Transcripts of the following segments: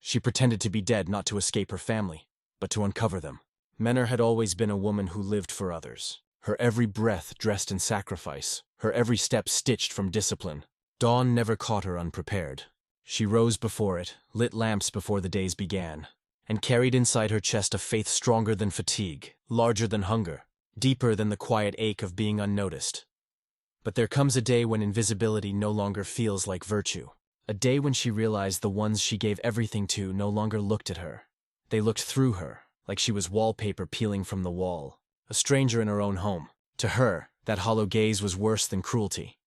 She pretended to be dead not to escape her family, but to uncover them. Menor had always been a woman who lived for others. Her every breath dressed in sacrifice, her every step stitched from discipline. Dawn never caught her unprepared. She rose before it, lit lamps before the days began, and carried inside her chest a faith stronger than fatigue, larger than hunger, deeper than the quiet ache of being unnoticed. But there comes a day when invisibility no longer feels like virtue. A day when she realized the ones she gave everything to no longer looked at her. They looked through her, like she was wallpaper peeling from the wall, a stranger in her own home. To her, that hollow gaze was worse than cruelty.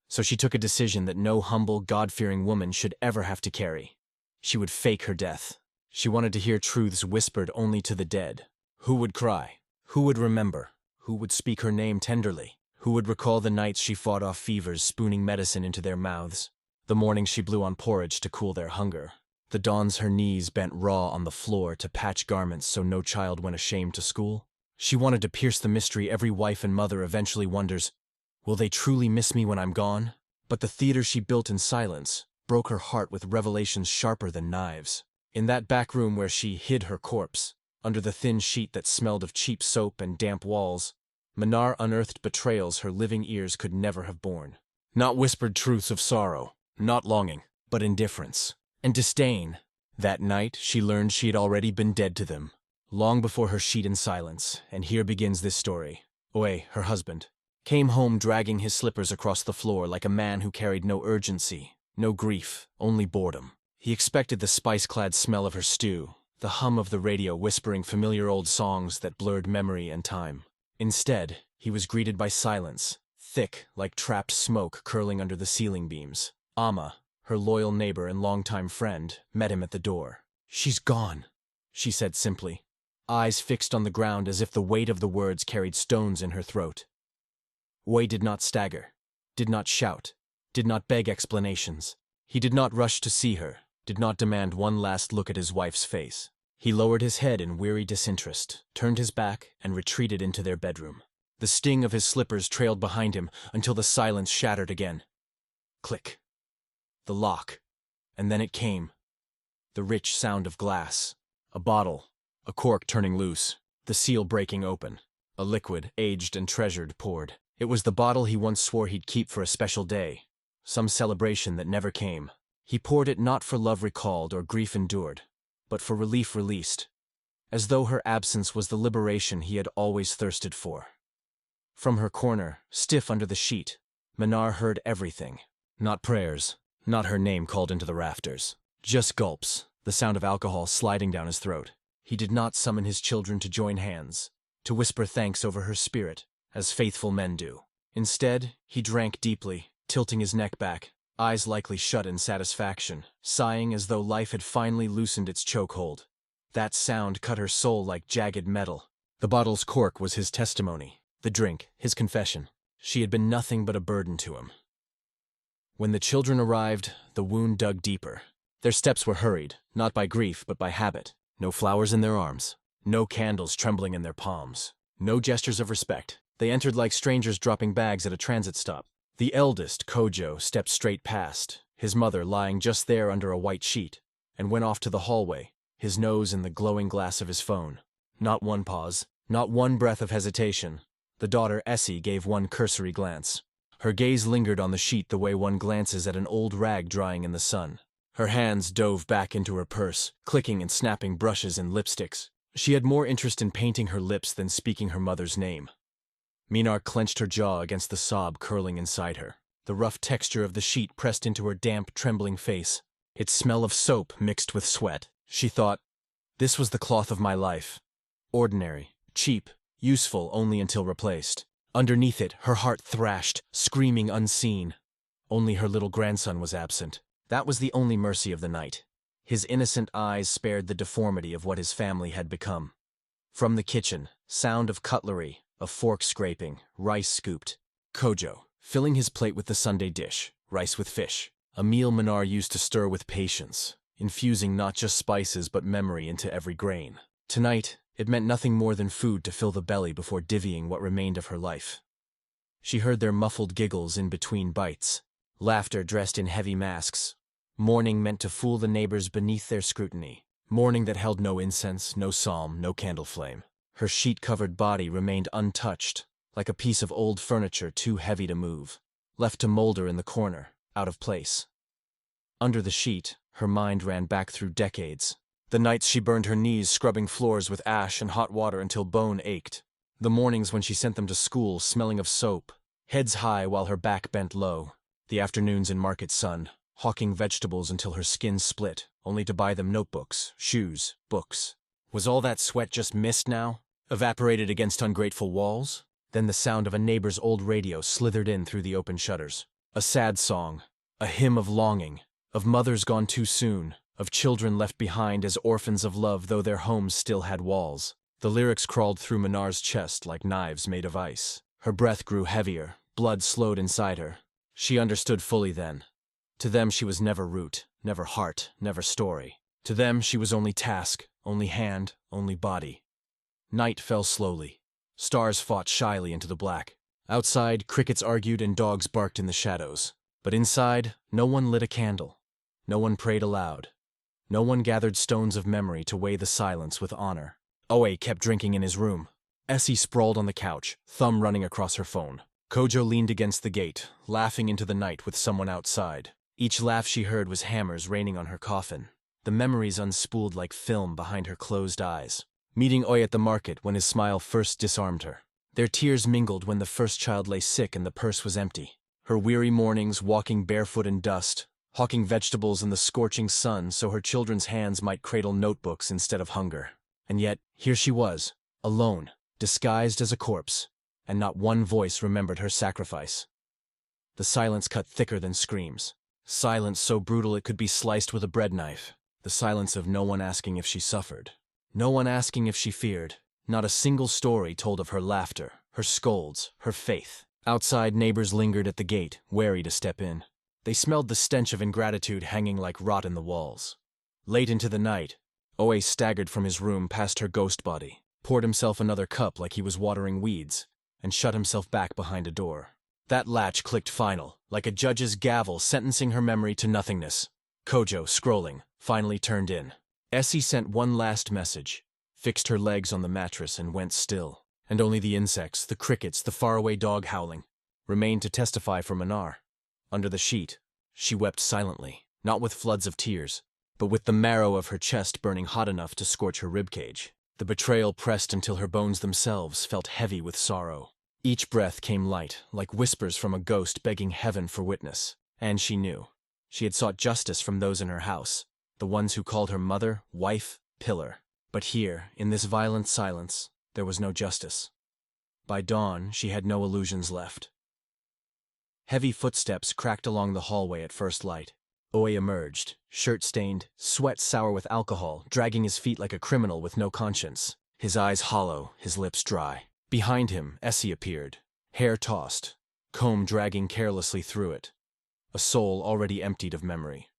So she took a decision that no humble, God-fearing woman should ever have to carry. She would fake her death. She wanted to hear truths whispered only to the dead. Who would cry? Who would remember? Who would speak her name tenderly? Who would recall the nights she fought off fevers, spooning medicine into their mouths? The mornings she blew on porridge to cool their hunger. The dawns her knees bent raw on the floor to patch garments so no child went ashamed to school. She wanted to pierce the mystery every wife and mother eventually wonders, will they truly miss me when I'm gone? But the theater she built in silence broke her heart with revelations sharper than knives. In that back room where she hid her corpse, under the thin sheet that smelled of cheap soap and damp walls, Menor unearthed betrayals her living ears could never have borne. Not whispered truths of sorrow, not longing, but indifference and disdain. That night she learned she had already been dead to them, long before her sheet in silence, and here begins this story. Oe, her husband, came home dragging his slippers across the floor like a man who carried no urgency, no grief, only boredom. He expected the spice-clad smell of her stew, the hum of the radio whispering familiar old songs that blurred memory and time. Instead, he was greeted by silence, thick like trapped smoke curling under the ceiling beams. Amma, her loyal neighbor and longtime friend, met him at the door. "She's gone," she said simply, eyes fixed on the ground as if the weight of the words carried stones in her throat. Wei did not stagger, did not shout, did not beg explanations. He did not rush to see her, did not demand one last look at his wife's face. He lowered his head in weary disinterest, turned his back, and retreated into their bedroom. The sting of his slippers trailed behind him until the silence shattered again. Click. The lock. And then it came. The rich sound of glass. A bottle. A cork turning loose. The seal breaking open. A liquid, aged and treasured, poured. It was the bottle he once swore he'd keep for a special day. Some celebration that never came. He poured it not for love recalled or grief endured, but for relief released, as though her absence was the liberation he had always thirsted for. From her corner, stiff under the sheet, Menor heard everything. Not prayers, not her name called into the rafters. Just gulps, the sound of alcohol sliding down his throat. He did not summon his children to join hands, to whisper thanks over her spirit, as faithful men do. Instead, he drank deeply, tilting his neck back, eyes likely shut in satisfaction, sighing as though life had finally loosened its chokehold. That sound cut her soul like jagged metal. The bottle's cork was his testimony, the drink, his confession. She had been nothing but a burden to him. When the children arrived, the wound dug deeper. Their steps were hurried, not by grief but by habit. No flowers in their arms, no candles trembling in their palms, no gestures of respect. They entered like strangers dropping bags at a transit stop. The eldest, Kojo, stepped straight past, his mother lying just there under a white sheet, and went off to the hallway, his nose in the glowing glass of his phone. Not one pause, not one breath of hesitation. The daughter, Essie, gave one cursory glance. Her gaze lingered on the sheet the way one glances at an old rag drying in the sun. Her hands dove back into her purse, clicking and snapping brushes and lipsticks. She had more interest in painting her lips than speaking her mother's name. Menor clenched her jaw against the sob curling inside her. The rough texture of the sheet pressed into her damp, trembling face. Its smell of soap mixed with sweat. She thought, this was the cloth of my life. Ordinary, cheap, useful only until replaced. Underneath it, her heart thrashed, screaming unseen. Only her little grandson was absent. That was the only mercy of the night. His innocent eyes spared the deformity of what his family had become. From the kitchen, sound of cutlery, of fork scraping, rice scooped. Kojo, filling his plate with the Sunday dish, rice with fish. A meal Menor used to stir with patience, infusing not just spices but memory into every grain. Tonight, it meant nothing more than food to fill the belly before divvying what remained of her life. She heard their muffled giggles in between bites, laughter dressed in heavy masks, Mourning meant to fool the neighbors beneath their scrutiny. Mourning that held no incense, no psalm, no candle flame. Her sheet-covered body remained untouched, like a piece of old furniture too heavy to move, left to molder in the corner, out of place. Under the sheet, her mind ran back through decades. The nights she burned her knees scrubbing floors with ash and hot water until bone ached. The mornings when she sent them to school smelling of soap, heads high while her back bent low. The afternoons in market sun, hawking vegetables until her skin split, only to buy them notebooks, shoes, books. Was all that sweat just mist now? Evaporated against ungrateful walls? Then the sound of a neighbor's old radio slithered in through the open shutters. A sad song, a hymn of longing, of mothers gone too soon, of children left behind as orphans of love though their homes still had walls. The lyrics crawled through Minar's chest like knives made of ice. Her breath grew heavier, blood slowed inside her. She understood fully then. To them she was never root, never heart, never story. To them she was only task, only hand, only body. Night fell slowly. Stars fought shyly into the black. Outside, crickets argued and dogs barked in the shadows. But inside, no one lit a candle. No one prayed aloud. No one gathered stones of memory to weigh the silence with honor. Oe kept drinking in his room. Essie sprawled on the couch, thumb running across her phone. Kojo leaned against the gate, laughing into the night with someone outside. Each laugh she heard was hammers raining on her coffin. The memories unspooled like film behind her closed eyes. Meeting Oe at the market when his smile first disarmed her. Their tears mingled when the first child lay sick and the purse was empty. Her weary mornings walking barefoot in dust, hawking vegetables in the scorching sun so her children's hands might cradle notebooks instead of hunger. And yet, here she was, alone, disguised as a corpse, and not one voice remembered her sacrifice. The silence cut thicker than screams. Silence so brutal it could be sliced with a bread knife. The silence of no one asking if she suffered. No one asking if she feared. Not a single story told of her laughter, her scolds, her faith. Outside, neighbors lingered at the gate, wary to step in. They smelled the stench of ingratitude hanging like rot in the walls. Late into the night, Oe staggered from his room past her ghost body, poured himself another cup like he was watering weeds, and shut himself back behind a door. That latch clicked final, like a judge's gavel sentencing her memory to nothingness. Kojo, scrolling, finally turned in. Essie sent one last message, fixed her legs on the mattress and went still. And only the insects, the crickets, the faraway dog howling, remained to testify for Minar. Under the sheet, she wept silently, not with floods of tears, but with the marrow of her chest burning hot enough to scorch her ribcage. The betrayal pressed until her bones themselves felt heavy with sorrow. Each breath came light, like whispers from a ghost begging heaven for witness. And she knew. She had sought justice from those in her house, the ones who called her mother, wife, pillar. But here, in this violent silence, there was no justice. By dawn, she had no illusions left. Heavy footsteps cracked along the hallway at first light. Oe emerged, shirt-stained, sweat sour with alcohol, dragging his feet like a criminal with no conscience. His eyes hollow, his lips dry. Behind him, Essie appeared, hair tossed, comb dragging carelessly through it, a soul already emptied of memory.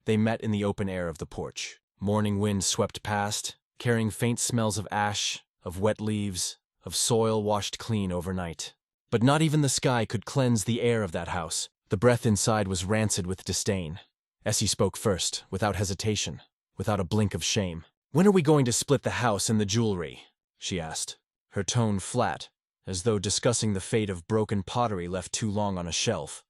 They met in the open air of the porch. Morning wind swept past, carrying faint smells of ash, of wet leaves, of soil washed clean overnight. But not even the sky could cleanse the air of that house. The breath inside was rancid with disdain. Essie spoke first, without hesitation, without a blink of shame. "When are we going to split the house and the jewelry?" she asked, her tone flat, as though discussing the fate of broken pottery left too long on a shelf.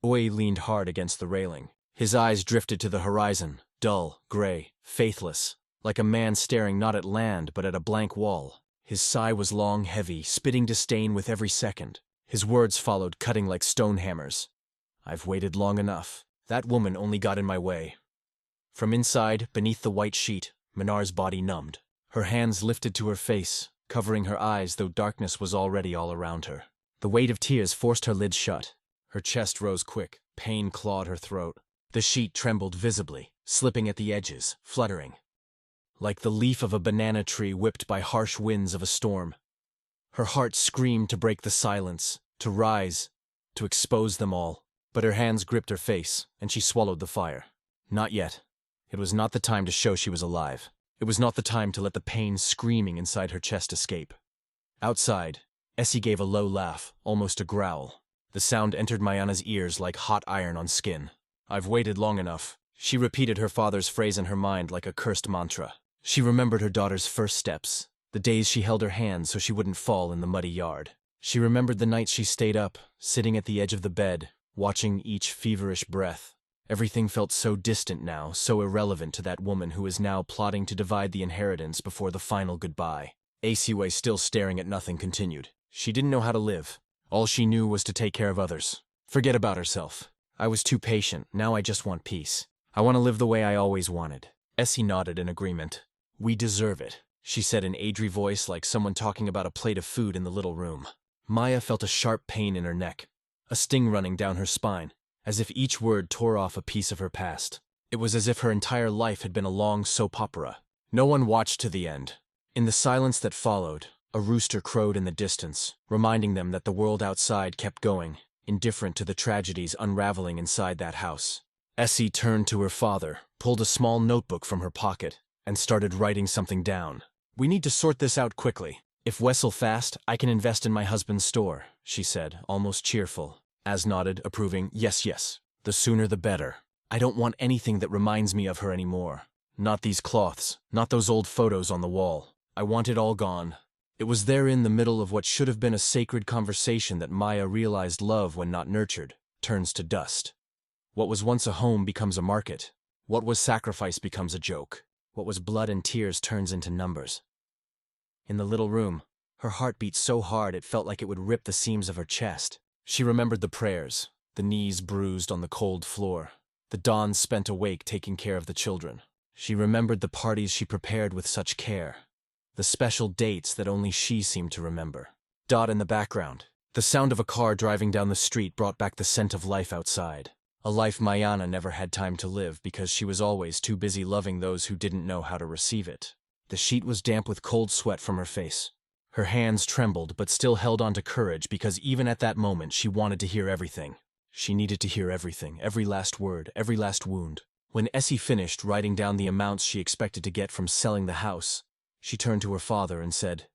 Oe leaned hard against the railing. His eyes drifted to the horizon, dull, gray, faithless, like a man staring not at land but at a blank wall. His sigh was long, heavy, spitting disdain with every second. His words followed, cutting like stone hammers. "I've waited long enough. That woman only got in my way." From inside, beneath the white sheet, Minar's body numbed. Her hands lifted to her face, covering her eyes though darkness was already all around her. The weight of tears forced her lids shut. Her chest rose quick, pain clawed her throat. The sheet trembled visibly, slipping at the edges, fluttering. Like the leaf of a banana tree whipped by harsh winds of a storm. Her heart screamed to break the silence, to rise, to expose them all. But her hands gripped her face, and she swallowed the fire. Not yet. It was not the time to show she was alive. It was not the time to let the pain screaming inside her chest escape. Outside, Essie gave a low laugh, almost a growl. The sound entered Mayana's ears like hot iron on skin. I've waited long enough. She repeated her father's phrase in her mind like a cursed mantra. She remembered her daughter's first steps, the days she held her hand so she wouldn't fall in the muddy yard. She remembered the nights she stayed up, sitting at the edge of the bed, watching each feverish breath. Everything felt so distant now, so irrelevant to that woman who was now plotting to divide the inheritance before the final goodbye. Asiway, still staring at nothing, continued. She didn't know how to live. All she knew was to take care of others. Forget about herself. I was too patient, now I just want peace. I want to live the way I always wanted. Essie nodded in agreement. We deserve it, she said in Adri voice like someone talking about a plate of food in the little room. Maya felt a sharp pain in her neck, a sting running down her spine, as if each word tore off a piece of her past. It was as if her entire life had been a long soap opera. No one watched to the end. In the silence that followed, a rooster crowed in the distance, reminding them that the world outside kept going, indifferent to the tragedies unraveling inside that house. Essie turned to her father, pulled a small notebook from her pocket, and started writing something down. We need to sort this out quickly. If Wessel fast, I can invest in my husband's store, she said, almost cheerful. Az nodded, approving, yes, the sooner the better. I don't want anything that reminds me of her anymore. Not these cloths, not those old photos on the wall. I want it all gone. It was there in the middle of what should have been a sacred conversation that Maya realized love, when not nurtured, turns to dust. What was once a home becomes a market. What was sacrifice becomes a joke. What was blood and tears turns into numbers. In the little room, her heart beat so hard it felt like it would rip the seams of her chest. She remembered the prayers, the knees bruised on the cold floor, the dawns spent awake taking care of the children. She remembered the parties she prepared with such care, the special dates that only she seemed to remember. Dot in the background. The sound of a car driving down the street brought back the scent of life outside. A life Mayana never had time to live because she was always too busy loving those who didn't know how to receive it. The sheet was damp with cold sweat from her face. Her hands trembled but still held on to courage because even at that moment she wanted to hear everything. She needed to hear everything, every last word, every last wound. When Essie finished writing down the amounts she expected to get from selling the house, she turned to her father and said,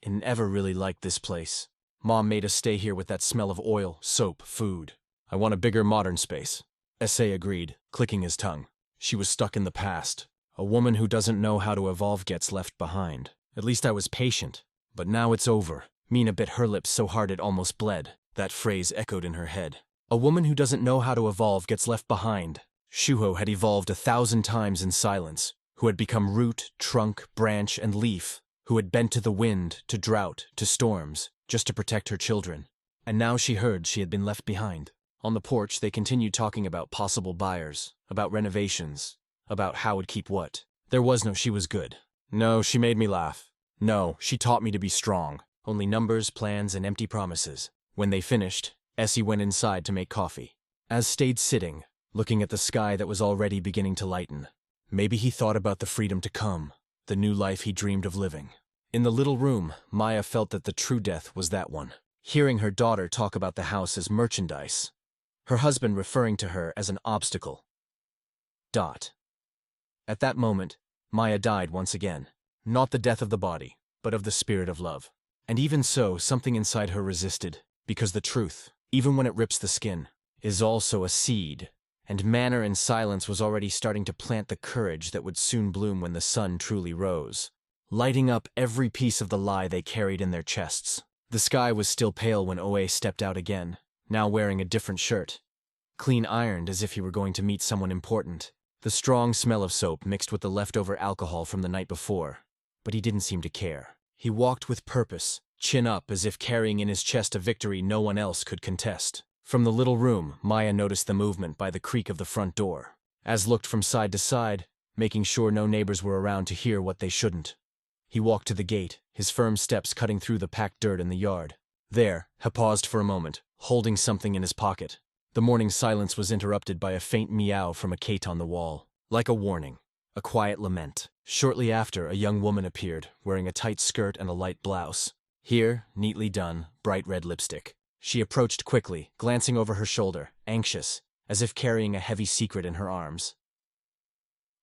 "I never really liked this place. Mom made us stay here with that smell of oil, soap, food. I want a bigger modern space." Essay agreed, clicking his tongue. She was stuck in the past. A woman who doesn't know how to evolve gets left behind. At least I was patient. But now it's over. Mina bit her lips so hard it almost bled. That phrase echoed in her head. A woman who doesn't know how to evolve gets left behind. Shuho had evolved 1,000 times in silence, who had become root, trunk, branch, and leaf, who had bent to the wind, to drought, to storms, just to protect her children. And now she heard she had been left behind. On the porch, they continued talking about possible buyers, about renovations, about how would keep what. There was no "she was good." No, she made me laugh. No, she taught me to be strong. Only numbers, plans, and empty promises. When they finished, Essie went inside to make coffee. Az stayed sitting, looking at the sky that was already beginning to lighten. Maybe he thought about the freedom to come, the new life he dreamed of living. In the little room, Maya felt that the true death was that one. Hearing her daughter talk about the house as merchandise, her husband referring to her as an obstacle. At that moment, Maya died once again. Not the death of the body, but of the spirit of love. And even so, something inside her resisted, because the truth, even when it rips the skin, is also a seed, and manner and silence was already starting to plant the courage that would soon bloom when the sun truly rose, lighting up every piece of the lie they carried in their chests. The sky was still pale when Oe stepped out again, now wearing a different shirt, clean ironed as if he were going to meet someone important. The strong smell of soap mixed with the leftover alcohol from the night before, but he didn't seem to care. He walked with purpose, chin up as if carrying in his chest a victory no one else could contest. From the little room, Maya noticed the movement by the creak of the front door. Az looked from side to side, making sure no neighbors were around to hear what they shouldn't. He walked to the gate, his firm steps cutting through the packed dirt in the yard. There, he paused for a moment, holding something in his pocket. The morning silence was interrupted by a faint meow from a cat on the wall. Like a warning, a quiet lament. Shortly after, a young woman appeared, wearing a tight skirt and a light blouse. Here, neatly done, bright red lipstick. She approached quickly, glancing over her shoulder, anxious, as if carrying a heavy secret in her arms.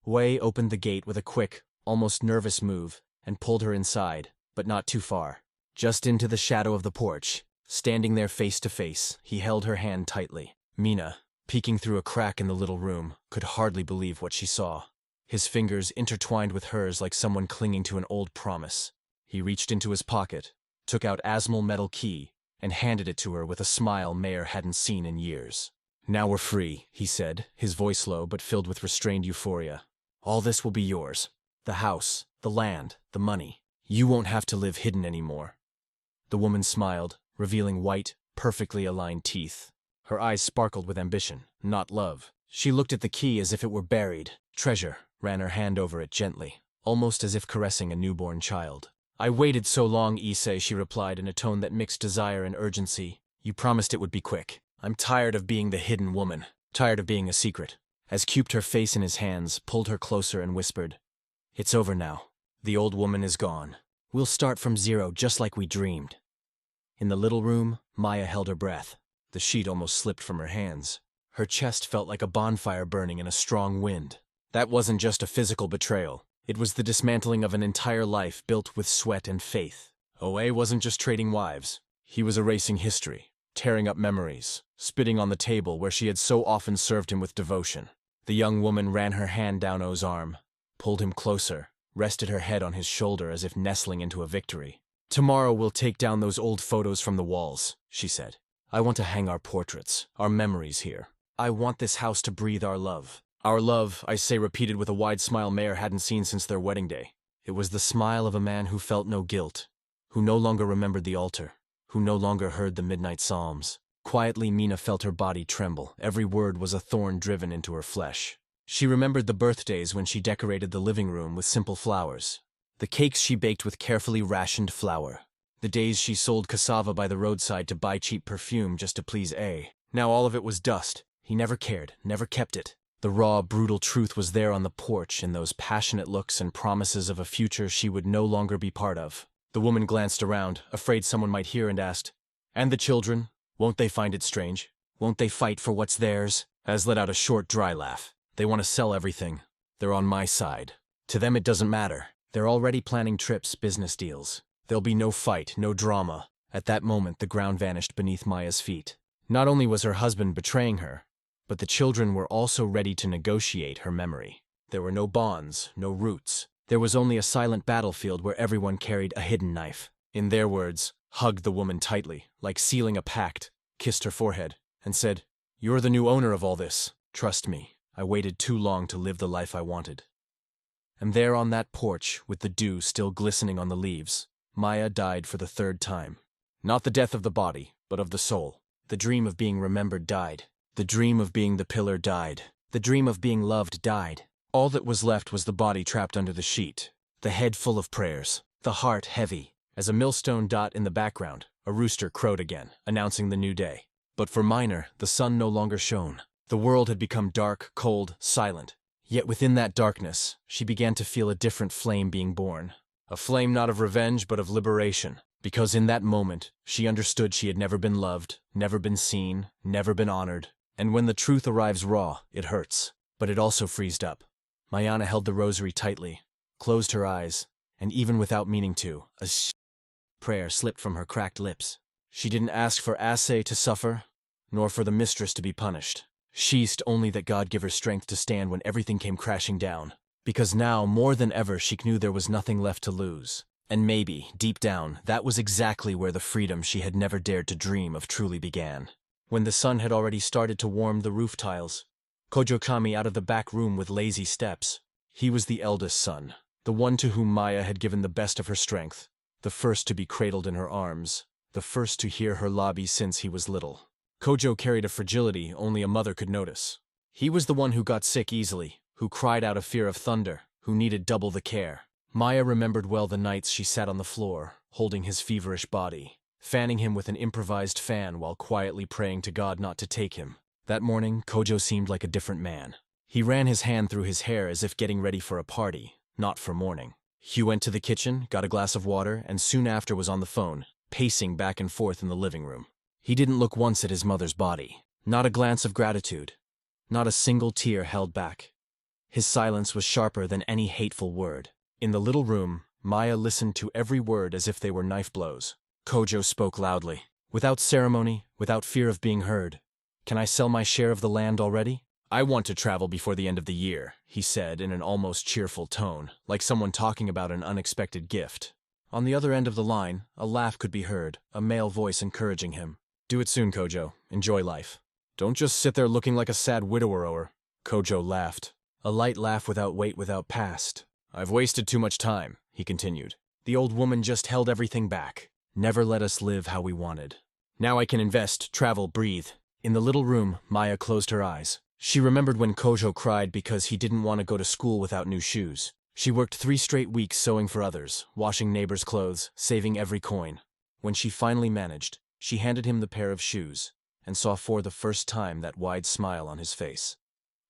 Wei opened the gate with a quick, almost nervous move, and pulled her inside, but not too far. Just into the shadow of the porch, standing there face to face, he held her hand tightly. "Mina," peeking through a crack in the little room, could hardly believe what she saw. His fingers intertwined with hers like someone clinging to an old promise. He reached into his pocket, took out Asmol metal key, and handed it to her with a smile Mayer hadn't seen in years. "Now we're free," he said, his voice low but filled with restrained euphoria. "All this will be yours. The house, the land, the money. You won't have to live hidden anymore." The woman smiled, revealing white, perfectly aligned teeth. Her eyes sparkled with ambition, not love. She looked at the key as if it were buried. Treasure, ran her hand over it gently, almost as if caressing a newborn child. "I waited so long, Issei," she replied in a tone that mixed desire and urgency. "You promised it would be quick. I'm tired of being the hidden woman, tired of being a secret." As cuped her face in his hands, pulled her closer and whispered, "It's over now. The old woman is gone. We'll start from zero just like we dreamed." In the little room, Maya held her breath. The sheet almost slipped from her hands. Her chest felt like a bonfire burning in a strong wind. That wasn't just a physical betrayal. It was the dismantling of an entire life built with sweat and faith. Oe wasn't just trading wives. He was erasing history, tearing up memories, spitting on the table where she had so often served him with devotion. The young woman ran her hand down O's arm, pulled him closer, rested her head on his shoulder as if nestling into a victory. "Tomorrow we'll take down those old photos from the walls," she said. "I want to hang our portraits, our memories here. I want this house to breathe our love." Our love, I say, repeated with a wide smile Mayer hadn't seen since their wedding day. It was the smile of a man who felt no guilt, who no longer remembered the altar, who no longer heard the midnight psalms. Quietly, Mina felt her body tremble. Every word was a thorn driven into her flesh. She remembered the birthdays when she decorated the living room with simple flowers, the cakes she baked with carefully rationed flour, the days she sold cassava by the roadside to buy cheap perfume just to please A. Now all of it was dust. He never cared, never kept it. The raw, brutal truth was there on the porch in those passionate looks and promises of a future she would no longer be part of. The woman glanced around, afraid someone might hear, and asked, "And the children? Won't they find it strange? Won't they fight for what's theirs?" Az let out a short, dry laugh. "They want to sell everything. They're on my side. To them it doesn't matter. They're already planning trips, business deals. There'll be no fight, no drama." At that moment the ground vanished beneath Maya's feet. Not only was her husband betraying her, but the children were also ready to negotiate her memory. There were no bonds, no roots. There was only a silent battlefield where everyone carried a hidden knife. In their words, hugged the woman tightly, like sealing a pact, kissed her forehead, and said, "You're the new owner of all this. Trust me, I waited too long to live the life I wanted." And there on that porch, with the dew still glistening on the leaves, Maya died for the third time. Not the death of the body, but of the soul. The dream of being remembered died. The dream of being the pillar died. The dream of being loved died. All that was left was the body trapped under the sheet, the head full of prayers, the heart heavy. As a millstone dot in the background, a rooster crowed again, announcing the new day. But for Miner, the sun no longer shone. The world had become dark, cold, silent. Yet within that darkness, she began to feel a different flame being born. A flame not of revenge, but of liberation. Because in that moment, she understood she had never been loved, never been seen, never been honored. And when the truth arrives raw, it hurts. But it also freezed up. Mayana held the rosary tightly, closed her eyes, and even without meaning to, a prayer slipped from her cracked lips. She didn't ask for Ase to suffer, nor for the mistress to be punished. She asked only that God give her strength to stand when everything came crashing down. Because now, more than ever, she knew there was nothing left to lose. And maybe, deep down, that was exactly where the freedom she had never dared to dream of truly began. When the sun had already started to warm the roof tiles, Kojo came out of the back room with lazy steps. He was the eldest son, the one to whom Maya had given the best of her strength, the first to be cradled in her arms, the first to hear her lobby since he was little. Kojo carried a fragility only a mother could notice. He was the one who got sick easily, who cried out of fear of thunder, who needed double the care. Maya remembered well the nights she sat on the floor, holding his feverish body, fanning him with an improvised fan while quietly praying to God not to take him. That morning, Kojo seemed like a different man. He ran his hand through his hair as if getting ready for a party, not for mourning. He went to the kitchen, got a glass of water, and soon after was on the phone, pacing back and forth in the living room. He didn't look once at his mother's body. Not a glance of gratitude. Not a single tear held back. His silence was sharper than any hateful word. In the little room, Maya listened to every word as if they were knife blows. Kojo spoke loudly, without ceremony, without fear of being heard. Can I sell my share of the land already? I want to travel before the end of the year, he said in an almost cheerful tone, like someone talking about an unexpected gift. On the other end of the line, a laugh could be heard, a male voice encouraging him. Do it soon, Kojo. Enjoy life. Don't just sit there looking like a sad widower. Kojo laughed. A light laugh without weight, without past. I've wasted too much time, he continued. The old woman just held everything back. Never let us live how we wanted. Now I can invest, travel, breathe. In the little room, Maya closed her eyes. She remembered when Kojo cried because he didn't want to go to school without new shoes. She worked 3 straight weeks sewing for others, washing neighbors' clothes, saving every coin. When she finally managed, she handed him the pair of shoes, and saw for the first time that wide smile on his face.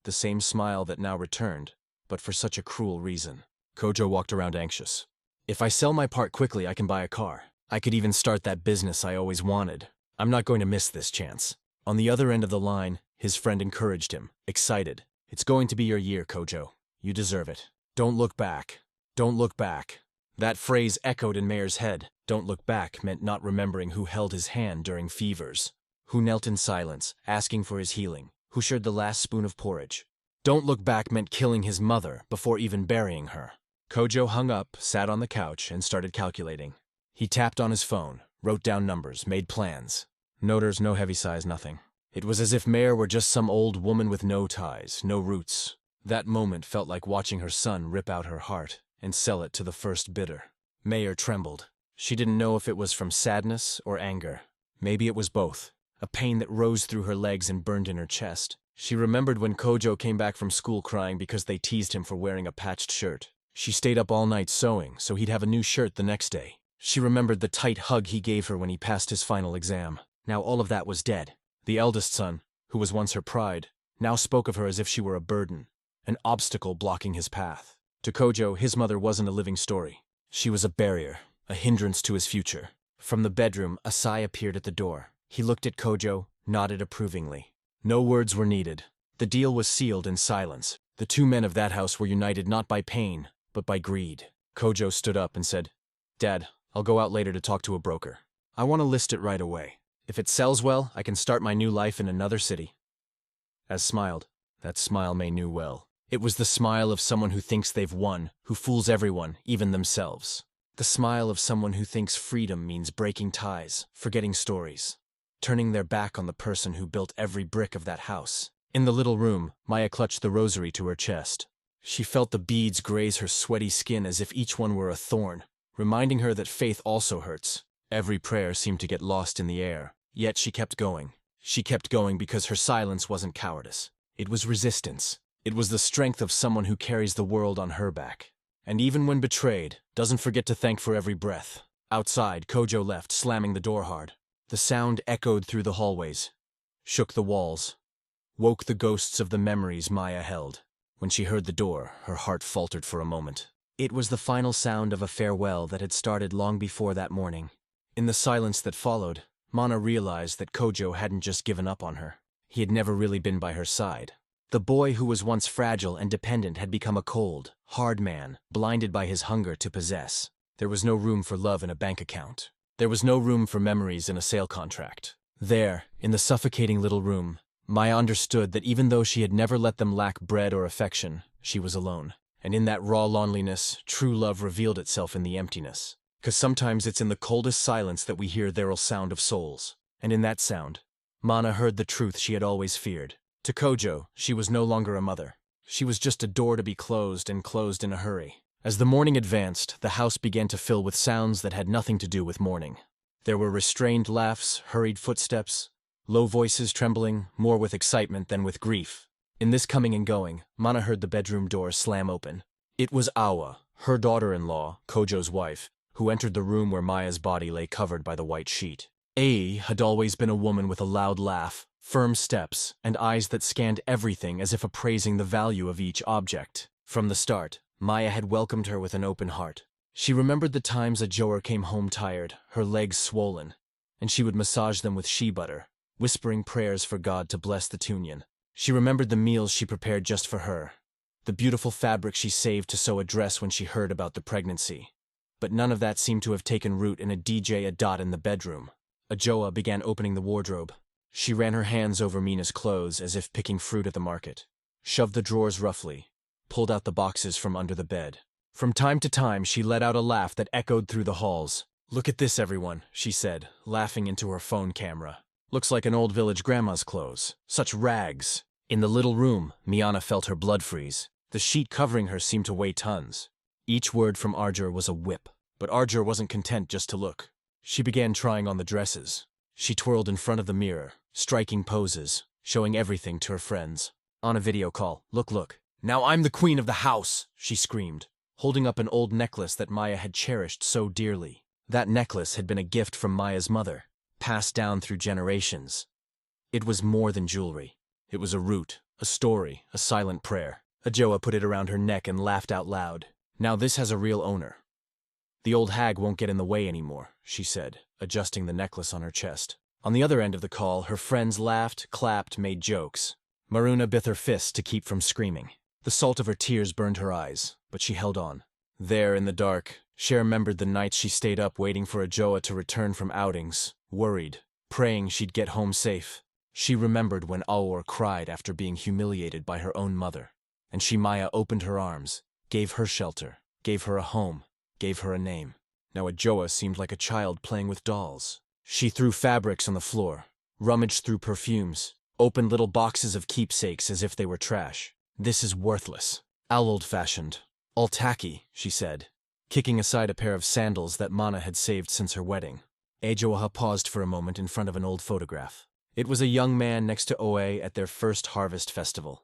The same smile that now returned, but for such a cruel reason. Kojo walked around anxious. If I sell my part quickly, I can buy a car. I could even start that business I always wanted. I'm not going to miss this chance. On the other end of the line, his friend encouraged him, excited. It's going to be your year, Kojo. You deserve it. Don't look back. Don't look back. That phrase echoed in Mayer's head. Don't look back meant not remembering who held his hand during fevers, who knelt in silence, asking for his healing, who shared the last spoon of porridge. Don't look back meant killing his mother before even burying her. Kojo hung up, sat on the couch, and started calculating. He tapped on his phone, wrote down numbers, made plans. Noters, no heavy size, nothing. It was as if Mayer were just some old woman with no ties, no roots. That moment felt like watching her son rip out her heart and sell it to the first bidder. Mayer trembled. She didn't know if it was from sadness or anger. Maybe it was both. A pain that rose through her legs and burned in her chest. She remembered when Kojo came back from school crying because they teased him for wearing a patched shirt. She stayed up all night sewing so he'd have a new shirt the next day. She remembered the tight hug he gave her when he passed his final exam. Now all of that was dead. The eldest son, who was once her pride, now spoke of her as if she were a burden, an obstacle blocking his path. To Kojo, his mother wasn't a living story. She was a barrier, a hindrance to his future. From the bedroom, Asai appeared at the door. He looked at Kojo, nodded approvingly. No words were needed. The deal was sealed in silence. The 2 men of that house were united not by pain, but by greed. Kojo stood up and said, Dad, I'll go out later to talk to a broker. I want to list it right away. If it sells well, I can start my new life in another city. As smiled. That smile May knew well. It was the smile of someone who thinks they've won, who fools everyone, even themselves. The smile of someone who thinks freedom means breaking ties, forgetting stories, turning their back on the person who built every brick of that house. In the little room, Maya clutched the rosary to her chest. She felt the beads graze her sweaty skin as if each one were a thorn, reminding her that faith also hurts. Every prayer seemed to get lost in the air, yet she kept going. She kept going because her silence wasn't cowardice. It was resistance. It was the strength of someone who carries the world on her back. And even when betrayed, doesn't forget to thank for every breath. Outside, Kojo left, slamming the door hard. The sound echoed through the hallways, shook the walls, woke the ghosts of the memories Maya held. When she heard the door, her heart faltered for a moment. It was the final sound of a farewell that had started long before that morning. In the silence that followed, Mana realized that Kojo hadn't just given up on her. He had never really been by her side. The boy who was once fragile and dependent had become a cold, hard man, blinded by his hunger to possess. There was no room for love in a bank account. There was no room for memories in a sale contract. There, in the suffocating little room, Maya understood that even though she had never let them lack bread or affection, she was alone. And in that raw loneliness, true love revealed itself in the emptiness. 'Cause sometimes it's in the coldest silence that we hear there'll sound of souls. And in that sound, Mana heard the truth she had always feared. To Kojo, she was no longer a mother. She was just a door to be closed and closed in a hurry. As the morning advanced, the house began to fill with sounds that had nothing to do with mourning. There were restrained laughs, hurried footsteps, low voices trembling, more with excitement than with grief. In this coming and going, Mana heard the bedroom door slam open. It was Awa, her daughter-in-law, Kojo's wife, who entered the room where Maya's body lay covered by the white sheet. Ai had always been a woman with a loud laugh, firm steps, and eyes that scanned everything as if appraising the value of each object. From the start, Maya had welcomed her with an open heart. She remembered the times Ajoa came home tired, her legs swollen, and she would massage them with shea butter, whispering prayers for God to bless the Tunyan. She remembered the meals she prepared just for her, the beautiful fabric she saved to sew a dress when she heard about the pregnancy. But none of that seemed to have taken root in a DJ Adot in the bedroom. Ajoa began opening the wardrobe. She ran her hands over Mina's clothes as if picking fruit at the market, shoved the drawers roughly, pulled out the boxes from under the bed. From time to time, she let out a laugh that echoed through the halls. "Look at this, everyone," she said, laughing into her phone camera. "Looks like an old village grandma's clothes. Such rags." In the little room, Miana felt her blood freeze. The sheet covering her seemed to weigh tons. Each word from Arjur was a whip. But Arjur wasn't content just to look. She began trying on the dresses. She twirled in front of the mirror, striking poses, showing everything to her friends. On a video call, look. "Now I'm the queen of the house," she screamed, holding up an old necklace that Maya had cherished so dearly. That necklace had been a gift from Maya's mother, passed down through generations. It was more than jewelry. It was a root, a story, a silent prayer. Ajoa put it around her neck and laughed out loud. "Now this has a real owner. The old hag won't get in the way anymore," she said, adjusting the necklace on her chest. On the other end of the call, her friends laughed, clapped, made jokes. Maruna bit her fists to keep from screaming. The salt of her tears burned her eyes, but she held on. There, in the dark, she remembered the nights she stayed up waiting for Ajoa to return from outings, worried, praying she'd get home safe. She remembered when Aur cried after being humiliated by her own mother. And Maya opened her arms, gave her shelter, gave her a home, gave her a name. Now Ajoa seemed like a child playing with dolls. She threw fabrics on the floor, rummaged through perfumes, opened little boxes of keepsakes as if they were trash. "This is worthless. All old-fashioned. All tacky," she said, kicking aside a pair of sandals that Mana had saved since her wedding. Ajoa paused for a moment in front of an old photograph. It was a young man next to Oe at their first harvest festival.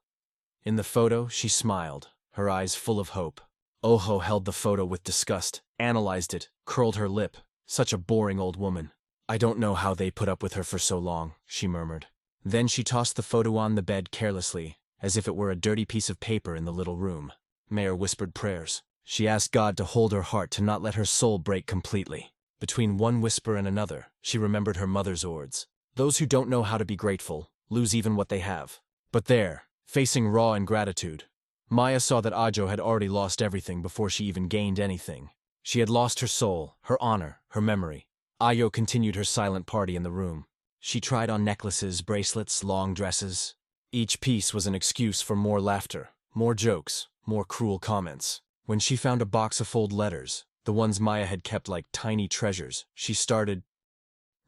In the photo, she smiled, her eyes full of hope. Oho held the photo with disgust, analyzed it, curled her lip. Such a boring old woman. "I don't know how they put up with her for so long," she murmured. Then she tossed the photo on the bed carelessly, as if it were a dirty piece of paper in the little room. Mayor whispered prayers. She asked God to hold her heart to not let her soul break completely. Between one whisper and another, she remembered her mother's words. "Those who don't know how to be grateful lose even what they have." But there, facing raw ingratitude, Maya saw that Ajo had already lost everything before she even gained anything. She had lost her soul, her honor, her memory. Ayo continued her silent party in the room. She tried on necklaces, bracelets, long dresses. Each piece was an excuse for more laughter, more jokes, more cruel comments. When she found a box of old letters, the ones Maya had kept like tiny treasures, she started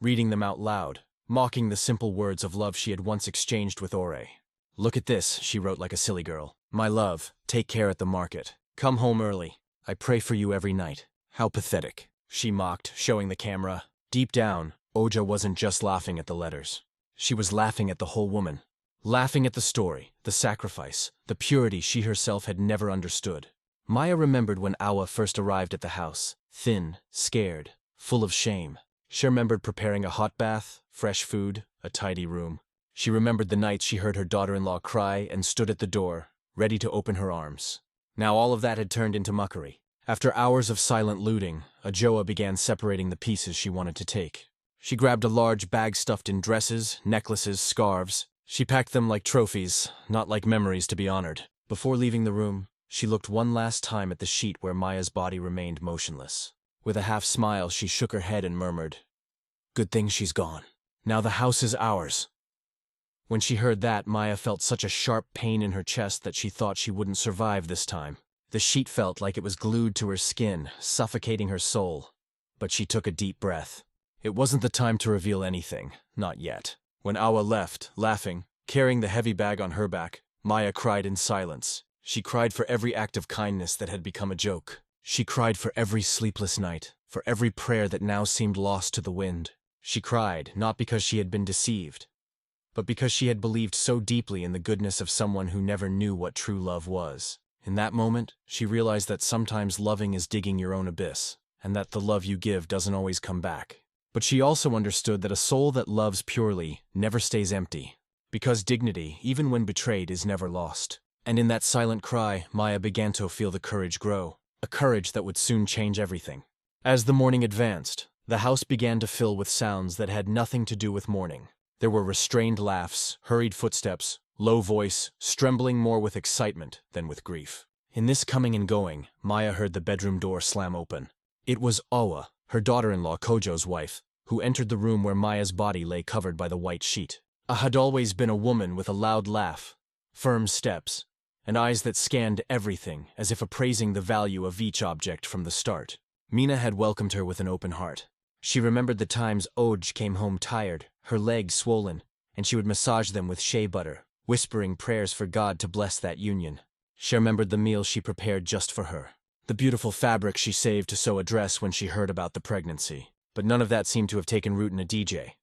reading them out loud, mocking the simple words of love she had once exchanged with Ore. "Look at this," she wrote like a silly girl. "My love, take care at the market. Come home early. I pray for you every night." How pathetic, she mocked, showing the camera. Deep down, Oja wasn't just laughing at the letters. She was laughing at the whole woman. Laughing at the story, the sacrifice, the purity she herself had never understood. Maya remembered when Awa first arrived at the house, thin, scared, full of shame. She remembered preparing a hot bath, fresh food, a tidy room. She remembered the nights she heard her daughter-in-law cry and stood at the door, ready to open her arms. Now all of that had turned into mockery. After hours of silent looting, Ajoa began separating the pieces she wanted to take. She grabbed a large bag stuffed in dresses, necklaces, scarves. She packed them like trophies, not like memories to be honored. Before leaving the room, she looked one last time at the sheet where Maya's body remained motionless. With a half smile, she shook her head and murmured, "Good thing she's gone. Now the house is ours." When she heard that, Maya felt such a sharp pain in her chest that she thought she wouldn't survive this time. The sheet felt like it was glued to her skin, suffocating her soul. But she took a deep breath. It wasn't the time to reveal anything, not yet. When Awa left, laughing, carrying the heavy bag on her back, Maya cried in silence. She cried for every act of kindness that had become a joke. She cried for every sleepless night, for every prayer that now seemed lost to the wind. She cried, not because she had been deceived, but because she had believed so deeply in the goodness of someone who never knew what true love was. In that moment, she realized that sometimes loving is digging your own abyss, and that the love you give doesn't always come back. But she also understood that a soul that loves purely never stays empty, because dignity, even when betrayed, is never lost. And in that silent cry, Maya began to feel the courage grow, a courage that would soon change everything. As the morning advanced, the house began to fill with sounds that had nothing to do with mourning. There were restrained laughs, hurried footsteps, low voice, trembling more with excitement than with grief. In this coming and going, Maya heard the bedroom door slam open. It was Awa, her daughter-in-law Kojo's wife, who entered the room where Maya's body lay covered by the white sheet. Had always been a woman with a loud laugh, firm steps, and eyes that scanned everything as if appraising the value of each object from the start. Mina had welcomed her with an open heart. She remembered the times Oj came home tired, her legs swollen, and she would massage them with shea butter, whispering prayers for God to bless that union. She remembered the meal she prepared just for her, the beautiful fabric she saved to sew a dress when she heard about the pregnancy. But none of that seemed to have taken root in a DJ.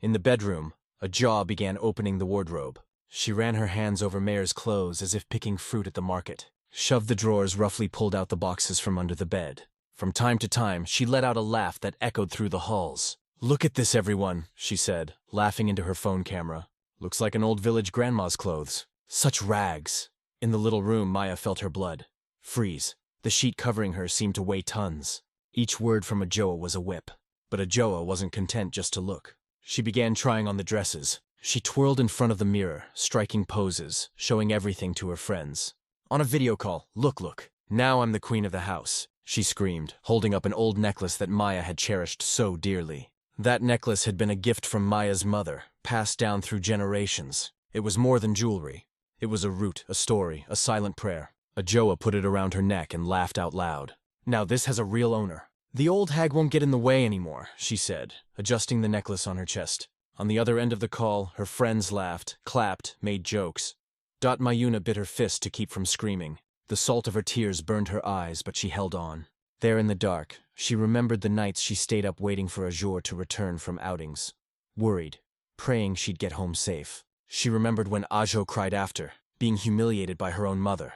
In the bedroom, a jaw began opening the wardrobe. She ran her hands over Mare's clothes as if picking fruit at the market, shoved the drawers, roughly pulled out the boxes from under the bed. From time to time, she let out a laugh that echoed through the halls. "Look at this, everyone," she said, laughing into her phone camera. "Looks like an old village grandma's clothes. Such rags." In the little room, Maya felt her blood freeze. The sheet covering her seemed to weigh tons. Each word from Ajoa was a whip. But Ajoa wasn't content just to look. She began trying on the dresses. She twirled in front of the mirror, striking poses, showing everything to her friends. "On a video call, look. Now I'm the queen of the house," she screamed, holding up an old necklace that Maya had cherished so dearly. That necklace had been a gift from Maya's mother, passed down through generations. It was more than jewelry. It was a root, a story, a silent prayer. Ajoa put it around her neck and laughed out loud. "Now this has a real owner. The old hag won't get in the way anymore," she said, adjusting the necklace on her chest. On the other end of the call, her friends laughed, clapped, made jokes. Mayuna bit her fist to keep from screaming. The salt of her tears burned her eyes, but she held on. There in the dark, she remembered the nights she stayed up waiting for Azure to return from outings. Worried, praying she'd get home safe. She remembered when Ajo cried after, being humiliated by her own mother.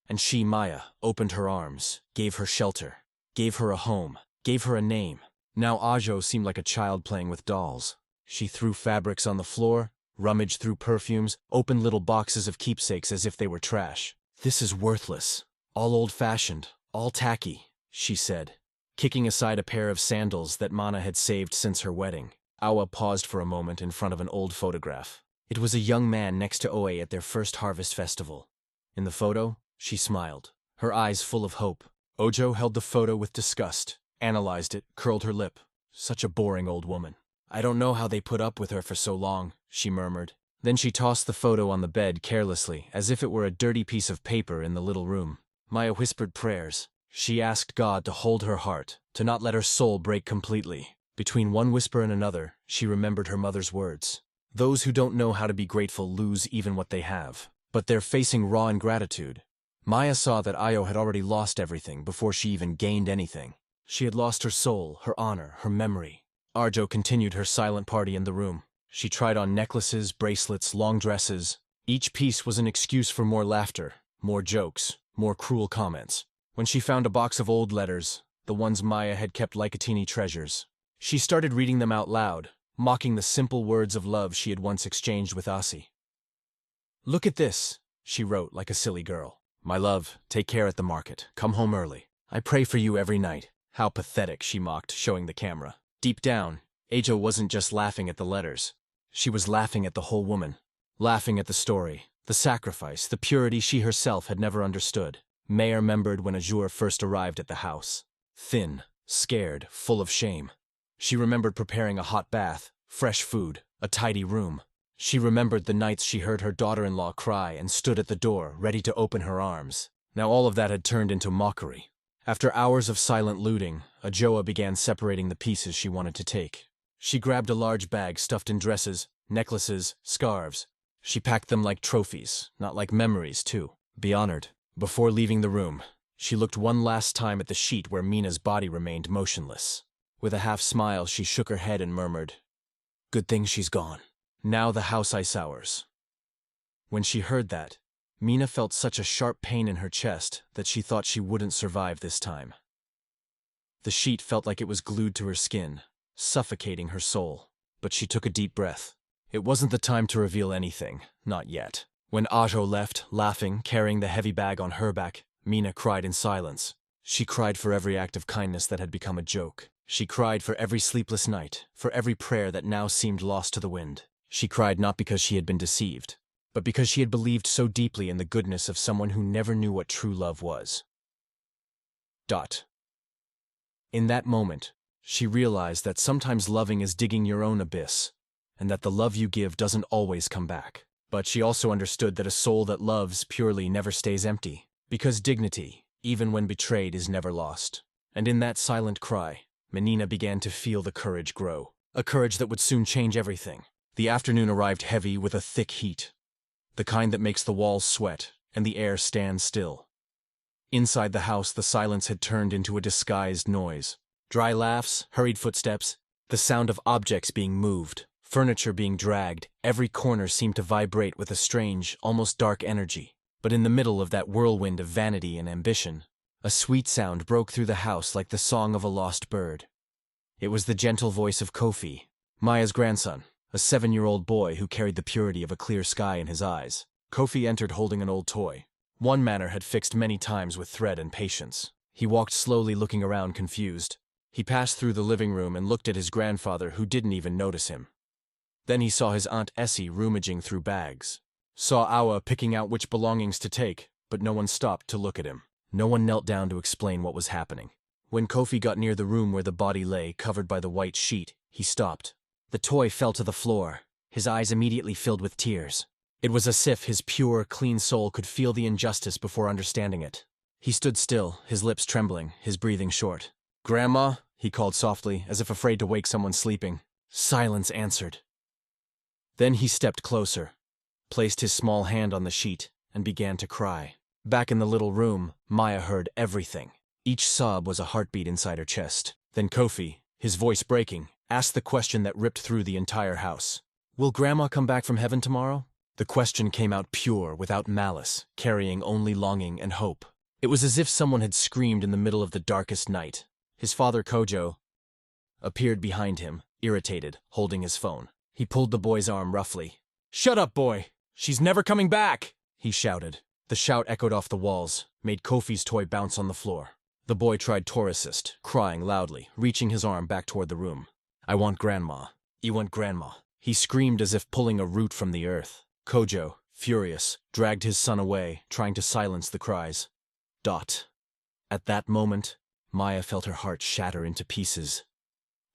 And she, Maya, opened her arms, gave her shelter, gave her a home, gave her a name. Now Ajo seemed like a child playing with dolls. She threw fabrics on the floor, rummaged through perfumes, opened little boxes of keepsakes as if they were trash. "This is worthless. All old-fashioned, all tacky," she said, kicking aside a pair of sandals that Mana had saved since her wedding. Awa paused for a moment in front of an old photograph. It was a young man next to Oe at their first harvest festival. In the photo, she smiled, her eyes full of hope. Ojo held the photo with disgust, analyzed it, curled her lip. Such a boring old woman. "I don't know how they put up with her for so long," she murmured. Then she tossed the photo on the bed carelessly, as if it were a dirty piece of paper in the little room. Maya whispered prayers. She asked God to hold her heart, to not let her soul break completely. Between one whisper and another, she remembered her mother's words. "Those who don't know how to be grateful lose even what they have." But they're facing raw ingratitude. Maya saw that Io had already lost everything before she even gained anything. She had lost her soul, her honor, her memory. Arjo continued her silent party in the room. She tried on necklaces, bracelets, long dresses. Each piece was an excuse for more laughter, more jokes, more cruel comments. When she found a box of old letters, the ones Maya had kept like teeny treasures, she started reading them out loud, mocking the simple words of love she had once exchanged with Asi. "Look at this," she wrote like a silly girl. "My love, take care at the market. Come home early. I pray for you every night." How pathetic, she mocked, showing the camera. Deep down, Ajo wasn't just laughing at the letters. She was laughing at the whole woman. Laughing at the story, the sacrifice, the purity she herself had never understood. May remembered when Azure first arrived at the house. Thin, scared, full of shame. She remembered preparing a hot bath, fresh food, a tidy room. She remembered the nights she heard her daughter-in-law cry and stood at the door, ready to open her arms. Now all of that had turned into mockery. After hours of silent looting, Ajoa began separating the pieces she wanted to take. She grabbed a large bag stuffed in dresses, necklaces, scarves. She packed them like trophies, not like memories, too. Be honored. Before leaving the room, she looked one last time at the sheet where Mina's body remained motionless. With a half-smile, she shook her head and murmured, "Good thing she's gone. Now the house ice ours." When she heard that, Mina felt such a sharp pain in her chest that she thought she wouldn't survive this time. The sheet felt like it was glued to her skin, suffocating her soul. But she took a deep breath. It wasn't the time to reveal anything, not yet. When Ajo left, laughing, carrying the heavy bag on her back, Mina cried in silence. She cried for every act of kindness that had become a joke. She cried for every sleepless night, for every prayer that now seemed lost to the wind. She cried not because she had been deceived, but because she had believed so deeply in the goodness of someone who never knew what true love was. In that moment, she realized that sometimes loving is digging your own abyss, and that the love you give doesn't always come back. But she also understood that a soul that loves purely never stays empty, because dignity, even when betrayed, is never lost. And in that silent cry, Menina began to feel the courage grow, a courage that would soon change everything. The afternoon arrived heavy with a thick heat, the kind that makes the walls sweat and the air stand still. Inside the house, the silence had turned into a disguised noise. Dry laughs, hurried footsteps, the sound of objects being moved, furniture being dragged. Every corner seemed to vibrate with a strange, almost dark energy. But in the middle of that whirlwind of vanity and ambition, a sweet sound broke through the house like the song of a lost bird. It was the gentle voice of Kofi, Maya's grandson, a 7-year-old boy who carried the purity of a clear sky in his eyes. Kofi entered holding an old toy, one Manor had fixed many times with thread and patience. He walked slowly, looking around confused. He passed through the living room and looked at his grandfather, who didn't even notice him. Then he saw his Aunt Essie rummaging through bags. Saw Awa picking out which belongings to take, but no one stopped to look at him. No one knelt down to explain what was happening. When Kofi got near the room where the body lay, covered by the white sheet, he stopped. The toy fell to the floor. His eyes immediately filled with tears. It was as if his pure, clean soul could feel the injustice before understanding it. He stood still, his lips trembling, his breathing short. "Grandma?" he called softly, as if afraid to wake someone sleeping. Silence answered. Then he stepped closer, placed his small hand on the sheet, and began to cry. Back in the little room, Maya heard everything. Each sob was a heartbeat inside her chest. Then Kofi, his voice breaking, asked the question that ripped through the entire house. "Will Grandma come back from heaven tomorrow?" The question came out pure, without malice, carrying only longing and hope. It was as if someone had screamed in the middle of the darkest night. His father, Kojo, appeared behind him, irritated, holding his phone. He pulled the boy's arm roughly. "Shut up, boy! She's never coming back!" he shouted. The shout echoed off the walls, made Kofi's toy bounce on the floor. The boy tried to resist, crying loudly, reaching his arm back toward the room. "I want Grandma. You want Grandma." He screamed as if pulling a root from the earth. Kojo, furious, dragged his son away, trying to silence the cries. At that moment, Maya felt her heart shatter into pieces.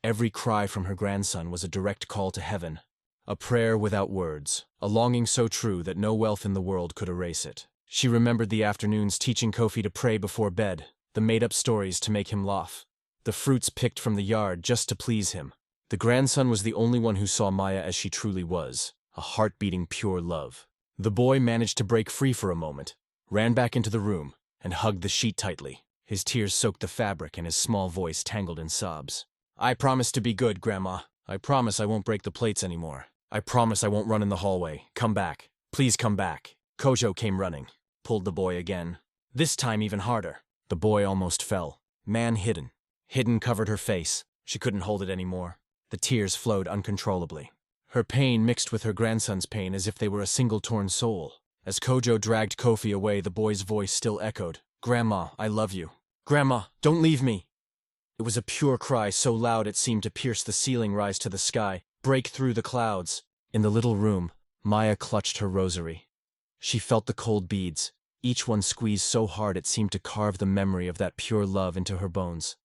Every cry from her grandson was a direct call to heaven, a prayer without words, a longing so true that no wealth in the world could erase it. She remembered the afternoons teaching Kofi to pray before bed, the made-up stories to make him laugh, the fruits picked from the yard just to please him. The grandson was the only one who saw Maya as she truly was, a heart-beating pure love. The boy managed to break free for a moment, ran back into the room, and hugged the sheet tightly. His tears soaked the fabric and his small voice tangled in sobs. "I promise to be good, Grandma. I promise I won't break the plates anymore. I promise I won't run in the hallway. Come back. Please come back." Kojo came running, pulled the boy again. This time even harder. The boy almost fell. Man hidden. Hidden covered her face. She couldn't hold it anymore. The tears flowed uncontrollably. Her pain mixed with her grandson's pain as if they were a single torn soul. As Kojo dragged Kofi away, the boy's voice still echoed. "Grandma, I love you. Grandma, don't leave me." It was a pure cry so loud it seemed to pierce the ceiling, rise to the sky, break through the clouds. In the little room, Maya clutched her rosary. She felt the cold beads, each one squeezed so hard it seemed to carve the memory of that pure love into her bones.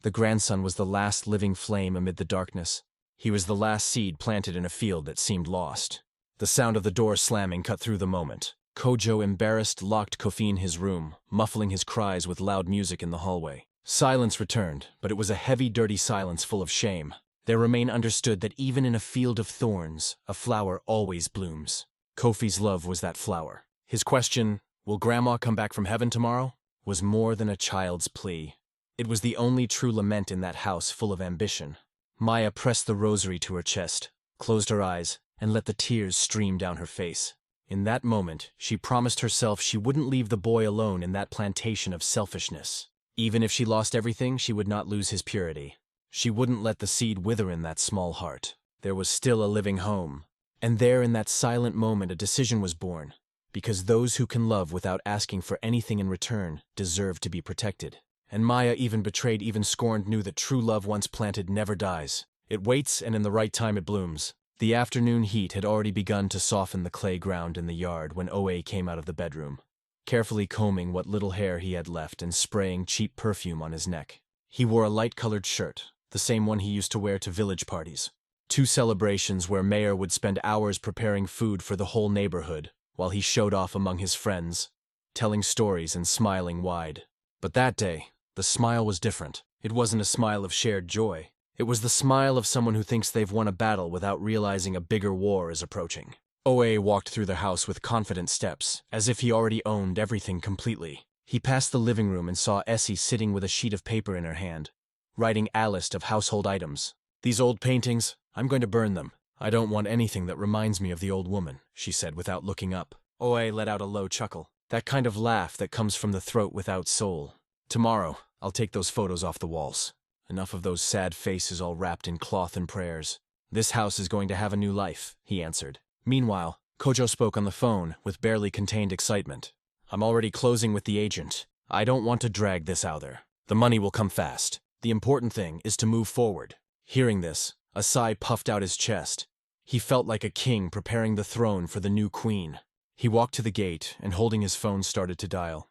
The grandson was the last living flame amid the darkness. He was the last seed planted in a field that seemed lost. The sound of the door slamming cut through the moment. Kojo, embarrassed, locked Kofi in his room, muffling his cries with loud music in the hallway. Silence returned, but it was a heavy, dirty silence full of shame. There remained understood that even in a field of thorns, a flower always blooms. Kofi's love was that flower. His question, "Will Grandma come back from heaven tomorrow?" was more than a child's plea. It was the only true lament in that house full of ambition. Maya pressed the rosary to her chest, closed her eyes, and let the tears stream down her face. In that moment, she promised herself she wouldn't leave the boy alone in that plantation of selfishness. Even if she lost everything, she would not lose his purity. She wouldn't let the seed wither in that small heart. There was still a living home. And there in that silent moment a decision was born, because those who can love without asking for anything in return deserve to be protected. And Maya, even betrayed, even scorned, knew that true love once planted never dies. It waits, and in the right time it blooms. The afternoon heat had already begun to soften the clay ground in the yard when Oe came out of the bedroom, carefully combing what little hair he had left and spraying cheap perfume on his neck. He wore a light-colored shirt, the same one he used to wear to village parties. 2 celebrations where Mayor would spend hours preparing food for the whole neighborhood, while he showed off among his friends, telling stories and smiling wide. But that day, the smile was different. It wasn't a smile of shared joy. It was the smile of someone who thinks they've won a battle without realizing a bigger war is approaching. Oe walked through the house with confident steps, as if he already owned everything completely. He passed the living room and saw Essie sitting with a sheet of paper in her hand, writing a list of household items. "These old paintings, I'm going to burn them. I don't want anything that reminds me of the old woman," she said without looking up. Oe let out a low chuckle, that kind of laugh that comes from the throat without soul. "Tomorrow, I'll take those photos off the walls. Enough of those sad faces all wrapped in cloth and prayers. This house is going to have a new life," he answered. Meanwhile, Kojo spoke on the phone with barely contained excitement. "I'm already closing with the agent. I don't want to drag this out there. The money will come fast. The important thing is to move forward." Hearing this, a sigh puffed out his chest. He felt like a king preparing the throne for the new queen. He walked to the gate and holding his phone started to dial.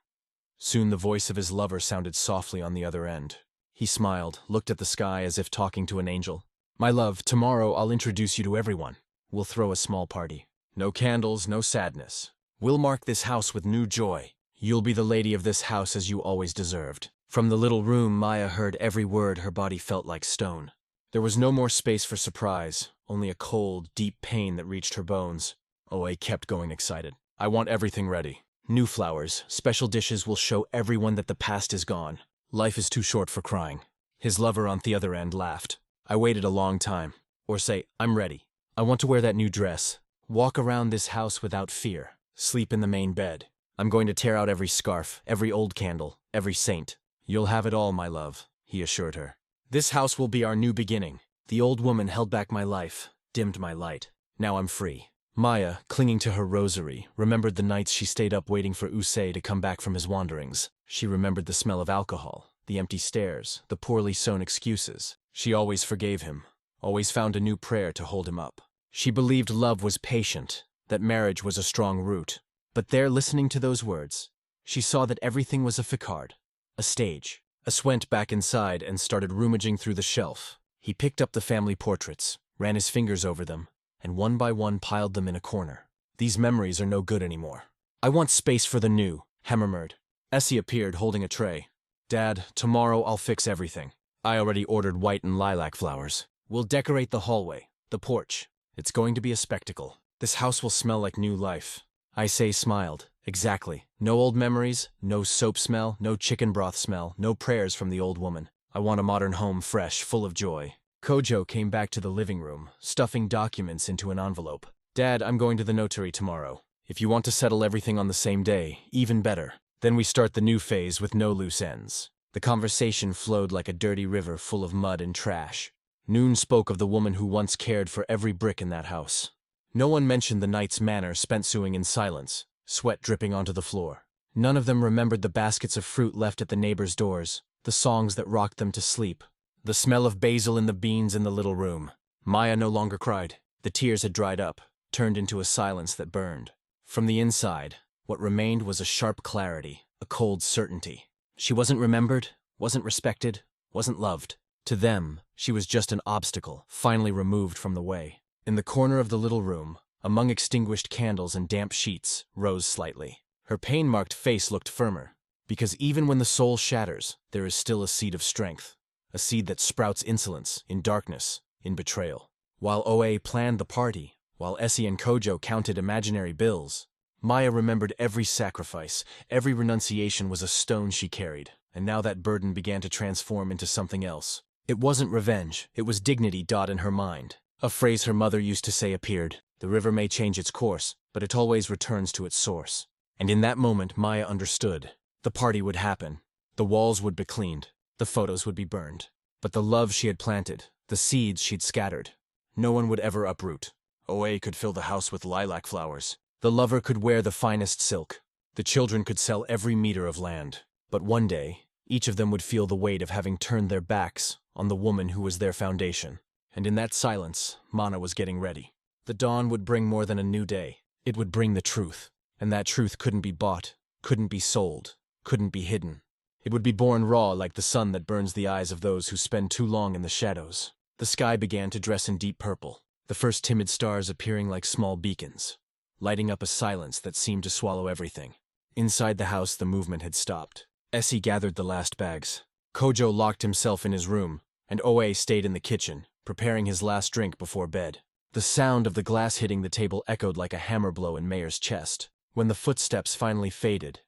Soon the voice of his lover sounded softly on the other end. He smiled, looked at the sky as if talking to an angel. "My love, tomorrow I'll introduce you to everyone. We'll throw a small party. No candles, no sadness. We'll mark this house with new joy. You'll be the lady of this house as you always deserved." From the little room, Maya heard every word. Her body felt like stone. There was no more space for surprise, only a cold, deep pain that reached her bones. Oe kept going excited. "I want everything ready. New flowers, special dishes will show everyone that the past is gone. Life is too short for crying." His lover on the other end laughed. "I waited a long time." Or say, "I'm ready. I want to wear that new dress. Walk around this house without fear. Sleep in the main bed. I'm going to tear out every scarf, every old candle, every saint. You'll have it all, my love," he assured her. "This house will be our new beginning. The old woman held back my life, dimmed my light. Now I'm free." Maya, clinging to her rosary, remembered the nights she stayed up waiting for Usei to come back from his wanderings. She remembered the smell of alcohol, the empty stares, the poorly sewn excuses. She always forgave him, always found a new prayer to hold him up. She believed love was patient, that marriage was a strong root. But there, listening to those words, she saw that everything was a facade, a stage. As went back inside and started rummaging through the shelf. He picked up the family portraits, ran his fingers over them, and one by one piled them in a corner. "These memories are no good anymore. I want space for the new," he murmured. Essie appeared holding a tray. "Dad, tomorrow I'll fix everything. I already ordered white and lilac flowers. We'll decorate the hallway, the porch. It's going to be a spectacle. This house will smell like new life." Issei smiled. "Exactly. No old memories, no soap smell, no chicken broth smell, no prayers from the old woman. I want a modern home fresh, full of joy." Kojo came back to the living room, stuffing documents into an envelope. "Dad, I'm going to the notary tomorrow. If you want to settle everything on the same day, even better. Then we start the new phase with no loose ends." The conversation flowed like a dirty river full of mud and trash. Noon spoke of the woman who once cared for every brick in that house. No one mentioned the night's manner spent sewing in silence, sweat dripping onto the floor. None of them remembered the baskets of fruit left at the neighbors' doors, the songs that rocked them to sleep, the smell of basil in the beans in the little room. Maya no longer cried. The tears had dried up, turned into a silence that burned. From the inside, what remained was a sharp clarity, a cold certainty. She wasn't remembered, wasn't respected, wasn't loved. To them, she was just an obstacle, finally removed from the way. In the corner of the little room, among extinguished candles and damp sheets, Rose slightly. Her pain-marked face looked firmer, because even when the soul shatters, there is still a seed of strength, a seed that sprouts insolence, in darkness, in betrayal. While Oe planned the party, while Essie and Kojo counted imaginary bills, Maya remembered every sacrifice, every renunciation was a stone she carried, and now that burden began to transform into something else. It wasn't revenge, it was dignity in her mind. A phrase her mother used to say appeared: "The river may change its course, but it always returns to its source." And in that moment, Maya understood. The party would happen. The walls would be cleaned. The photos would be burned. But the love she had planted, the seeds she'd scattered, no one would ever uproot. Oe could fill the house with lilac flowers. The lover could wear the finest silk. The children could sell every meter of land. But one day, each of them would feel the weight of having turned their backs on the woman who was their foundation. And in that silence, Mana was getting ready. The dawn would bring more than a new day. It would bring the truth. And that truth couldn't be bought, couldn't be sold, couldn't be hidden. It would be born raw like the sun that burns the eyes of those who spend too long in the shadows. The sky began to dress in deep purple, the first timid stars appearing like small beacons, lighting up a silence that seemed to swallow everything. Inside the house, the movement had stopped. Essie gathered the last bags. Kojo locked himself in his room, and Oe stayed in the kitchen, preparing his last drink before bed. The sound of the glass hitting the table echoed like a hammer blow in Mayer's chest. When the footsteps finally faded,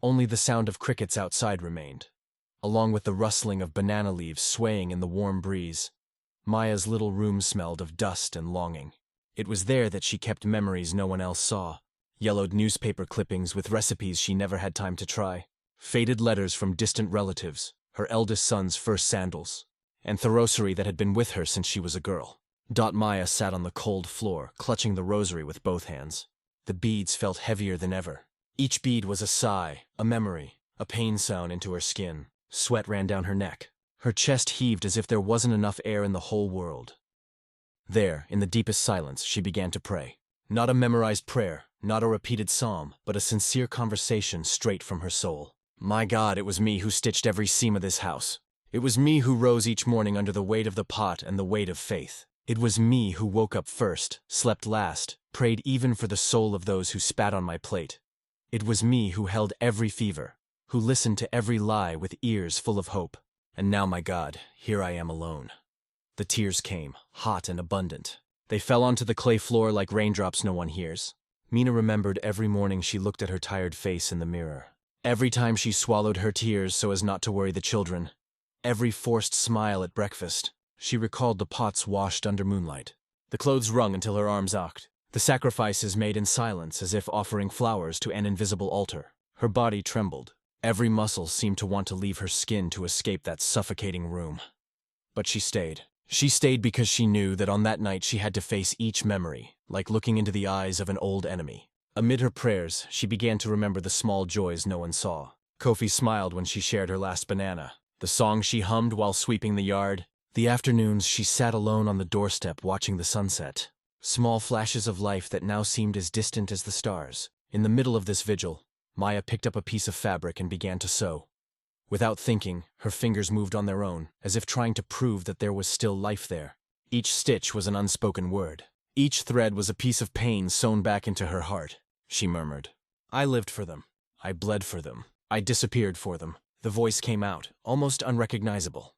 only the sound of crickets outside remained, along with the rustling of banana leaves swaying in the warm breeze. Maya's little room smelled of dust and longing. It was there that she kept memories no one else saw. Yellowed newspaper clippings with recipes she never had time to try. Faded letters from distant relatives, her eldest son's first sandals, and the rosary that had been with her since she was a girl. Maya sat on the cold floor, clutching the rosary with both hands. The beads felt heavier than ever. Each bead was a sigh, a memory, a pain sound into her skin. Sweat ran down her neck. Her chest heaved as if there wasn't enough air in the whole world. There, in the deepest silence, she began to pray. Not a memorized prayer, not a repeated psalm, but a sincere conversation straight from her soul. My God, it was me who stitched every seam of this house. It was me who rose each morning under the weight of the pot and the weight of faith. It was me who woke up first, slept last, prayed even for the soul of those who spat on my plate. It was me who held every fever, who listened to every lie with ears full of hope. And now, my God, here I am alone. The tears came, hot and abundant. They fell onto the clay floor like raindrops no one hears. Mina remembered every morning she looked at her tired face in the mirror. Every time she swallowed her tears so as not to worry the children. Every forced smile at breakfast. She recalled the pots washed under moonlight. The clothes wrung until her arms ached. The sacrifices made in silence as if offering flowers to an invisible altar. Her body trembled. Every muscle seemed to want to leave her skin to escape that suffocating room. But she stayed. She stayed because she knew that on that night she had to face each memory, like looking into the eyes of an old enemy. Amid her prayers, she began to remember the small joys no one saw. Kofi smiled when she shared her last banana. The song she hummed while sweeping the yard. The afternoons she sat alone on the doorstep watching the sunset. Small flashes of life that now seemed as distant as the stars. In the middle of this vigil, Maya picked up a piece of fabric and began to sew. Without thinking, her fingers moved on their own, as if trying to prove that there was still life there. Each stitch was an unspoken word. Each thread was a piece of pain sewn back into her heart. She murmured, I lived for them. I bled for them. I disappeared for them. The voice came out, almost unrecognizable.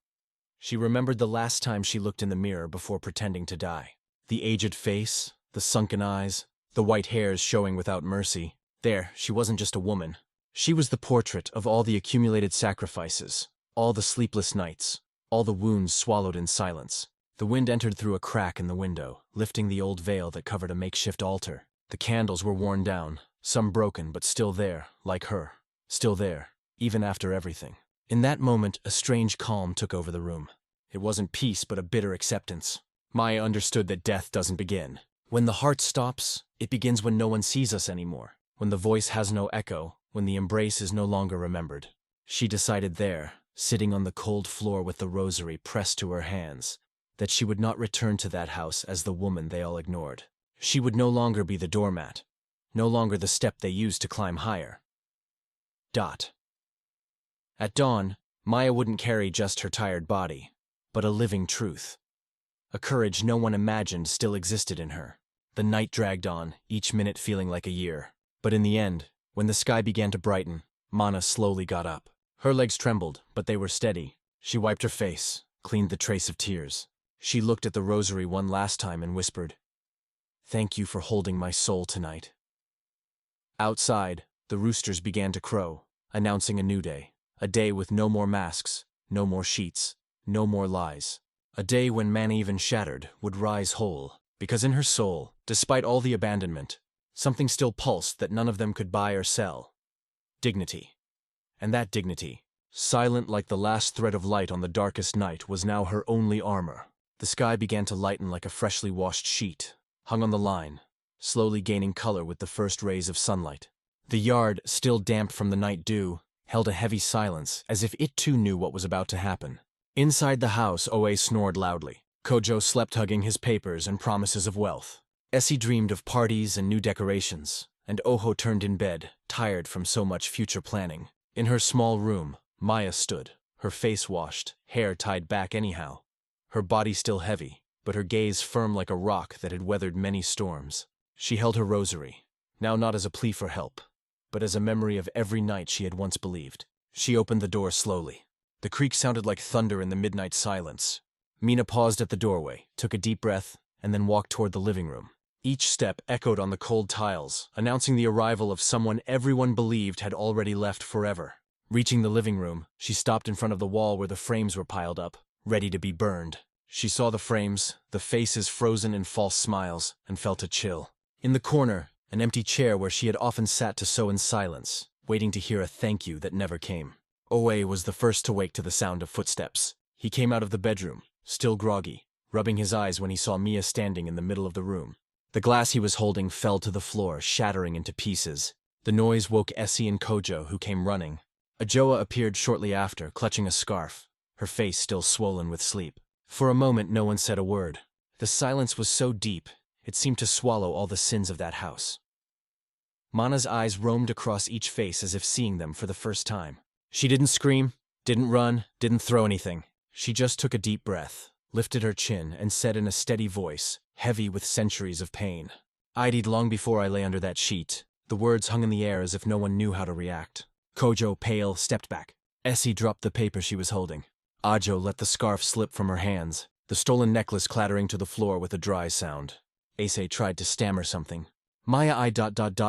She remembered the last time she looked in the mirror before pretending to die. The aged face, the sunken eyes, the white hairs showing without mercy. There, she wasn't just a woman. She was the portrait of all the accumulated sacrifices, all the sleepless nights, all the wounds swallowed in silence. The wind entered through a crack in the window, lifting the old veil that covered a makeshift altar. The candles were worn down, some broken but still there, like her. Still there, even after everything. In that moment, a strange calm took over the room. It wasn't peace but a bitter acceptance. Maya understood that death doesn't begin. When the heart stops, it begins when no one sees us anymore. When the voice has no echo, when the embrace is no longer remembered. She decided there, sitting on the cold floor with the rosary pressed to her hands, that she would not return to that house as the woman they all ignored. She would no longer be the doormat, no longer the step they used to climb higher. At dawn, Maya wouldn't carry just her tired body, but a living truth. A courage no one imagined still existed in her. The night dragged on, each minute feeling like a year. But in the end, when the sky began to brighten, Mana slowly got up. Her legs trembled, but they were steady. She wiped her face, cleaned the trace of tears. She looked at the rosary one last time and whispered, Thank you for holding my soul tonight. Outside, the roosters began to crow, announcing a new day. A day with no more masks, no more sheets, no more lies. A day when man even shattered would rise whole, because in her soul, despite all the abandonment, something still pulsed that none of them could buy or sell. Dignity. And that dignity, silent like the last thread of light on the darkest night, was now her only armor. The sky began to lighten like a freshly washed sheet, hung on the line, slowly gaining color with the first rays of sunlight. The yard, still damp from the night dew, held a heavy silence, as if it too knew what was about to happen. Inside the house, Oe snored loudly. Kojo slept hugging his papers and promises of wealth. Essie dreamed of parties and new decorations, and Oho turned in bed, tired from so much future planning. In her small room, Maya stood, her face washed, hair tied back anyhow. her body still heavy, but her gaze firm like a rock that had weathered many storms. She held her rosary, now not as a plea for help, but as a memory of every night she had once believed. She opened the door slowly. The creak sounded like thunder in the midnight silence. Mina paused at the doorway, took a deep breath, and then walked toward the living room. Each step echoed on the cold tiles, announcing the arrival of someone everyone believed had already left forever. Reaching the living room, she stopped in front of the wall where the frames were piled up, ready to be burned. She saw the frames, the faces frozen in false smiles, and felt a chill. In the corner, an empty chair where she had often sat to sew in silence, waiting to hear a thank you that never came. Oe was the first to wake to the sound of footsteps. He came out of the bedroom, still groggy, rubbing his eyes when he saw Mia standing in the middle of the room. The glass he was holding fell to the floor, shattering into pieces. The noise woke Essie and Kojo, who came running. Ajoa appeared shortly after, clutching a scarf, her face still swollen with sleep. For a moment no one said a word. The silence was so deep, it seemed to swallow all the sins of that house. Mana's eyes roamed across each face as if seeing them for the first time. She didn't scream, didn't run, didn't throw anything. She just took a deep breath, lifted her chin, and said in a steady voice, heavy with centuries of pain, "I died long before I lay under that sheet." The words hung in the air as if no one knew how to react. Kojo, pale, stepped back. Essie dropped the paper she was holding. Ajo let the scarf slip from her hands, the stolen necklace clattering to the floor with a dry sound. Ace tried to stammer something. Maya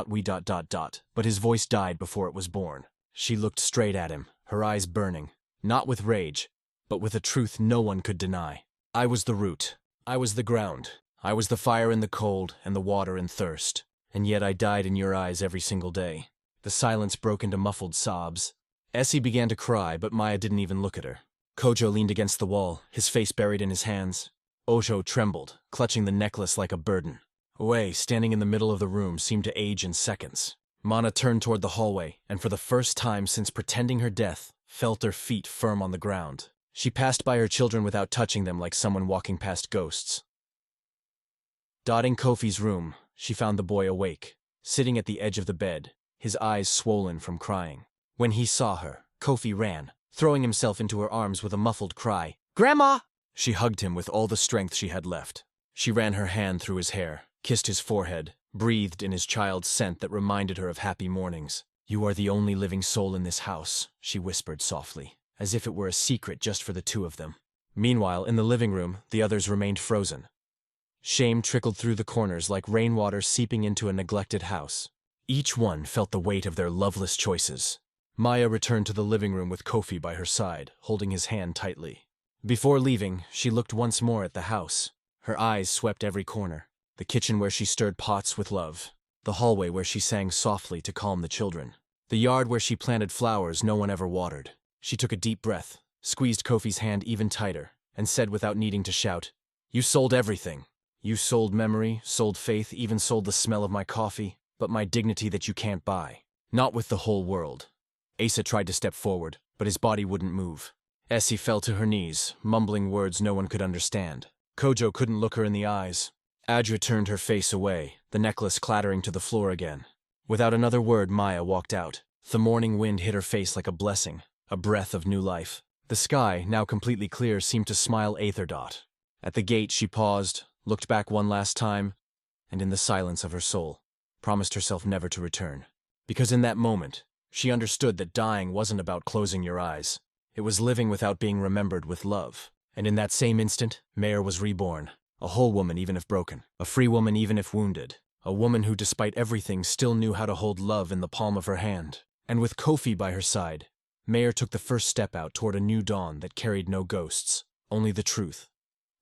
we ... but his voice died before it was born. She looked straight at him, her eyes burning, not with rage, but with a truth no one could deny. I was the root. I was the ground. I was the fire in the cold and the water in thirst. And yet I died in your eyes every single day. The silence broke into muffled sobs. Essie began to cry, but Maya didn't even look at her. Kojo leaned against the wall, his face buried in his hands. Ojo trembled, clutching the necklace like a burden. Oe, standing in the middle of the room, seemed to age in seconds. Mana turned toward the hallway, and for the first time since pretending her death, felt her feet firm on the ground. She passed by her children without touching them, like someone walking past ghosts. Dotting Kofi's room, she found the boy awake, sitting at the edge of the bed, his eyes swollen from crying. When he saw her, Kofi ran, throwing himself into her arms with a muffled cry. "Grandma!" She hugged him with all the strength she had left. She ran her hand through his hair, kissed his forehead, breathed in his child's scent that reminded her of happy mornings. "You are the only living soul in this house," she whispered softly, as if it were a secret just for the two of them. Meanwhile, in the living room, the others remained frozen. Shame trickled through the corners like rainwater seeping into a neglected house. Each one felt the weight of their loveless choices. Maya returned to the living room with Kofi by her side, holding his hand tightly. Before leaving, she looked once more at the house. Her eyes swept every corner. The kitchen where she stirred pots with love. The hallway where she sang softly to calm the children. The yard where she planted flowers no one ever watered. She took a deep breath, squeezed Kofi's hand even tighter, and said without needing to shout, "You sold everything. You sold memory, sold faith, even sold the smell of my coffee, but my dignity that you can't buy. Not with the whole world." Asa tried to step forward, but his body wouldn't move. Essie fell to her knees, mumbling words no one could understand. Kojo couldn't look her in the eyes. Adra turned her face away, the necklace clattering to the floor again. Without another word, Maya walked out. The morning wind hit her face like a blessing, a breath of new life. The sky, now completely clear, seemed to smile Aetherdot. At the gate she paused, looked back one last time, and in the silence of her soul, promised herself never to return. Because in that moment, she understood that dying wasn't about closing your eyes. It was living without being remembered with love. And in that same instant, Mare was reborn. A whole woman even if broken. A free woman even if wounded. A woman who despite everything still knew how to hold love in the palm of her hand. And with Kofi by her side, Mare took the first step out toward a new dawn that carried no ghosts. Only the truth.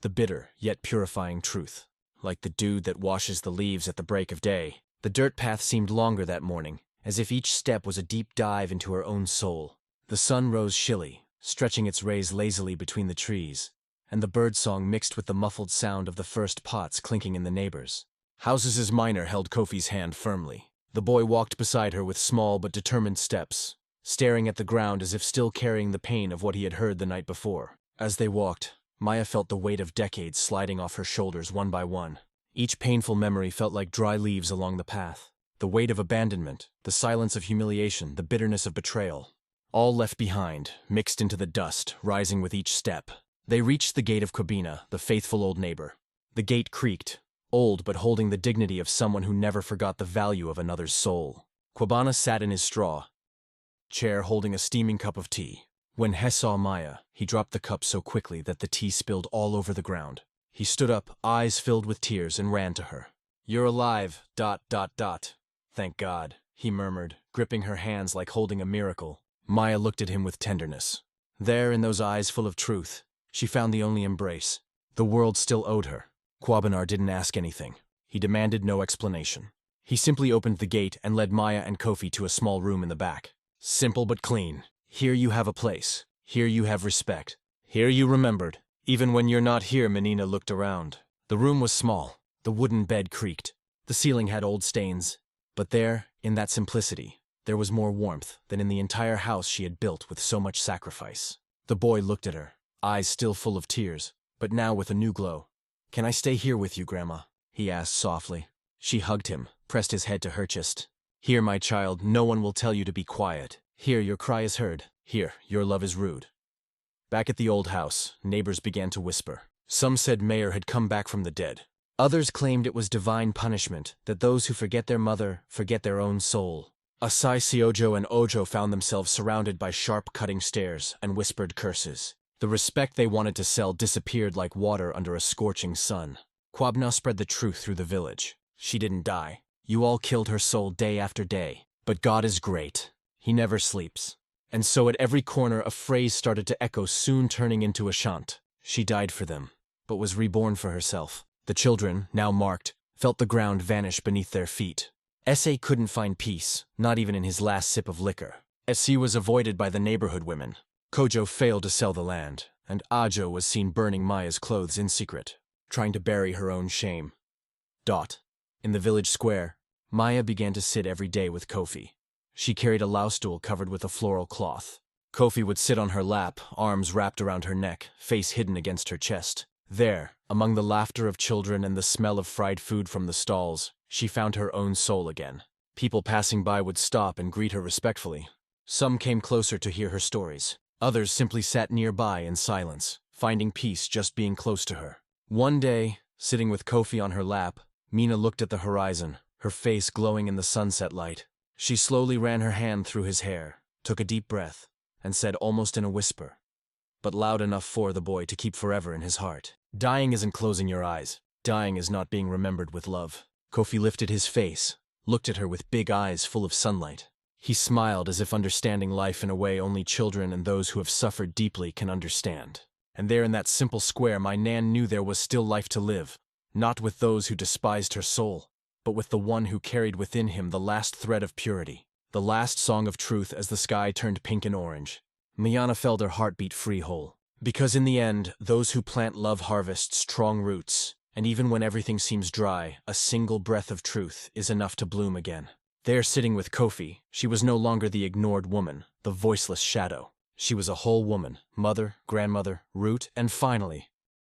The bitter, yet purifying truth. Like the dew that washes the leaves at the break of day. The dirt path seemed longer that morning, as if each step was a deep dive into her own soul. The sun rose shilly, stretching its rays lazily between the trees, and the birdsong mixed with the muffled sound of the first pots clinking in the neighbors. Houses' Minor held Kofi's hand firmly. The boy walked beside her with small but determined steps, staring at the ground as if still carrying the pain of what he had heard the night before. As they walked, Maya felt the weight of decades sliding off her shoulders one by one. Each painful memory felt like dry leaves along the path. The weight of abandonment, the silence of humiliation, the bitterness of betrayal. All left behind, mixed into the dust, rising with each step. They reached the gate of Kwabena, the faithful old neighbor. The gate creaked, old but holding the dignity of someone who never forgot the value of another's soul. Kwabena sat in his straw chair holding a steaming cup of tea. When He saw Maya, he dropped the cup so quickly that the tea spilled all over the ground. He stood up, eyes filled with tears, and ran to her. "You're alive, ... Thank God," he murmured, gripping her hands like holding a miracle. Maya looked at him with tenderness. There, in those eyes full of truth, she found the only embrace. The world still owed her. Kwabena didn't ask anything. He demanded no explanation. He simply opened the gate and led Maya and Kofi to a small room in the back. Simple but clean. Here you have a place. Here you have respect. Here you remembered. Even when you're not here, Menina looked around. The room was small. The wooden bed creaked. The ceiling had old stains. But there, in that simplicity, there was more warmth than in the entire house she had built with so much sacrifice. The boy looked at her, eyes still full of tears, but now with a new glow. "Can I stay here with you, Grandma?" he asked softly. She hugged him, pressed his head to her chest. "Here, my child, no one will tell you to be quiet. Here, your cry is heard. Here, your love is rude." Back at the old house, neighbors began to whisper. Some said Mayor had come back from the dead. Others claimed it was divine punishment, that those who forget their mother forget their own soul. Asai Siojo and Ojo found themselves surrounded by sharp cutting stares and whispered curses. The respect they wanted to sell disappeared like water under a scorching sun. Kwabena spread the truth through the village. She didn't die. You all killed her soul day after day. But God is great. He never sleeps. And so at every corner a phrase started to echo, soon turning into a chant. She died for them, but was reborn for herself. The children, now marked, felt the ground vanish beneath their feet. S.A. couldn't find peace, not even in his last sip of liquor. S.C. was avoided by the neighborhood women. Kojo failed to sell the land, and Ajo was seen burning Maya's clothes in secret, trying to bury her own shame. In the village square, Maya began to sit every day with Kofi. She carried a low stool covered with a floral cloth. Kofi would sit on her lap, arms wrapped around her neck, face hidden against her chest. There, among the laughter of children and the smell of fried food from the stalls, she found her own soul again. People passing by would stop and greet her respectfully. Some came closer to hear her stories. Others simply sat nearby in silence, finding peace just being close to her. One day, sitting with Kofi on her lap, Mina looked at the horizon, her face glowing in the sunset light. She slowly ran her hand through his hair, took a deep breath, and said almost in a whisper, but loud enough for the boy to keep forever in his heart, "Dying isn't closing your eyes. Dying is not being remembered with love." Kofi lifted his face, looked at her with big eyes full of sunlight. He smiled as if understanding life in a way only children and those who have suffered deeply can understand. And there in that simple square my Nan knew there was still life to live, not with those who despised her soul, but with the one who carried within him the last thread of purity, the last song of truth as the sky turned pink and orange. Miana felt her heart beat free whole. Because in the end, those who plant love harvest strong roots, and even when everything seems dry, a single breath of truth is enough to bloom again. There sitting with Kofi, she was no longer the ignored woman, the voiceless shadow. She was a whole woman, mother, grandmother, root, and finally,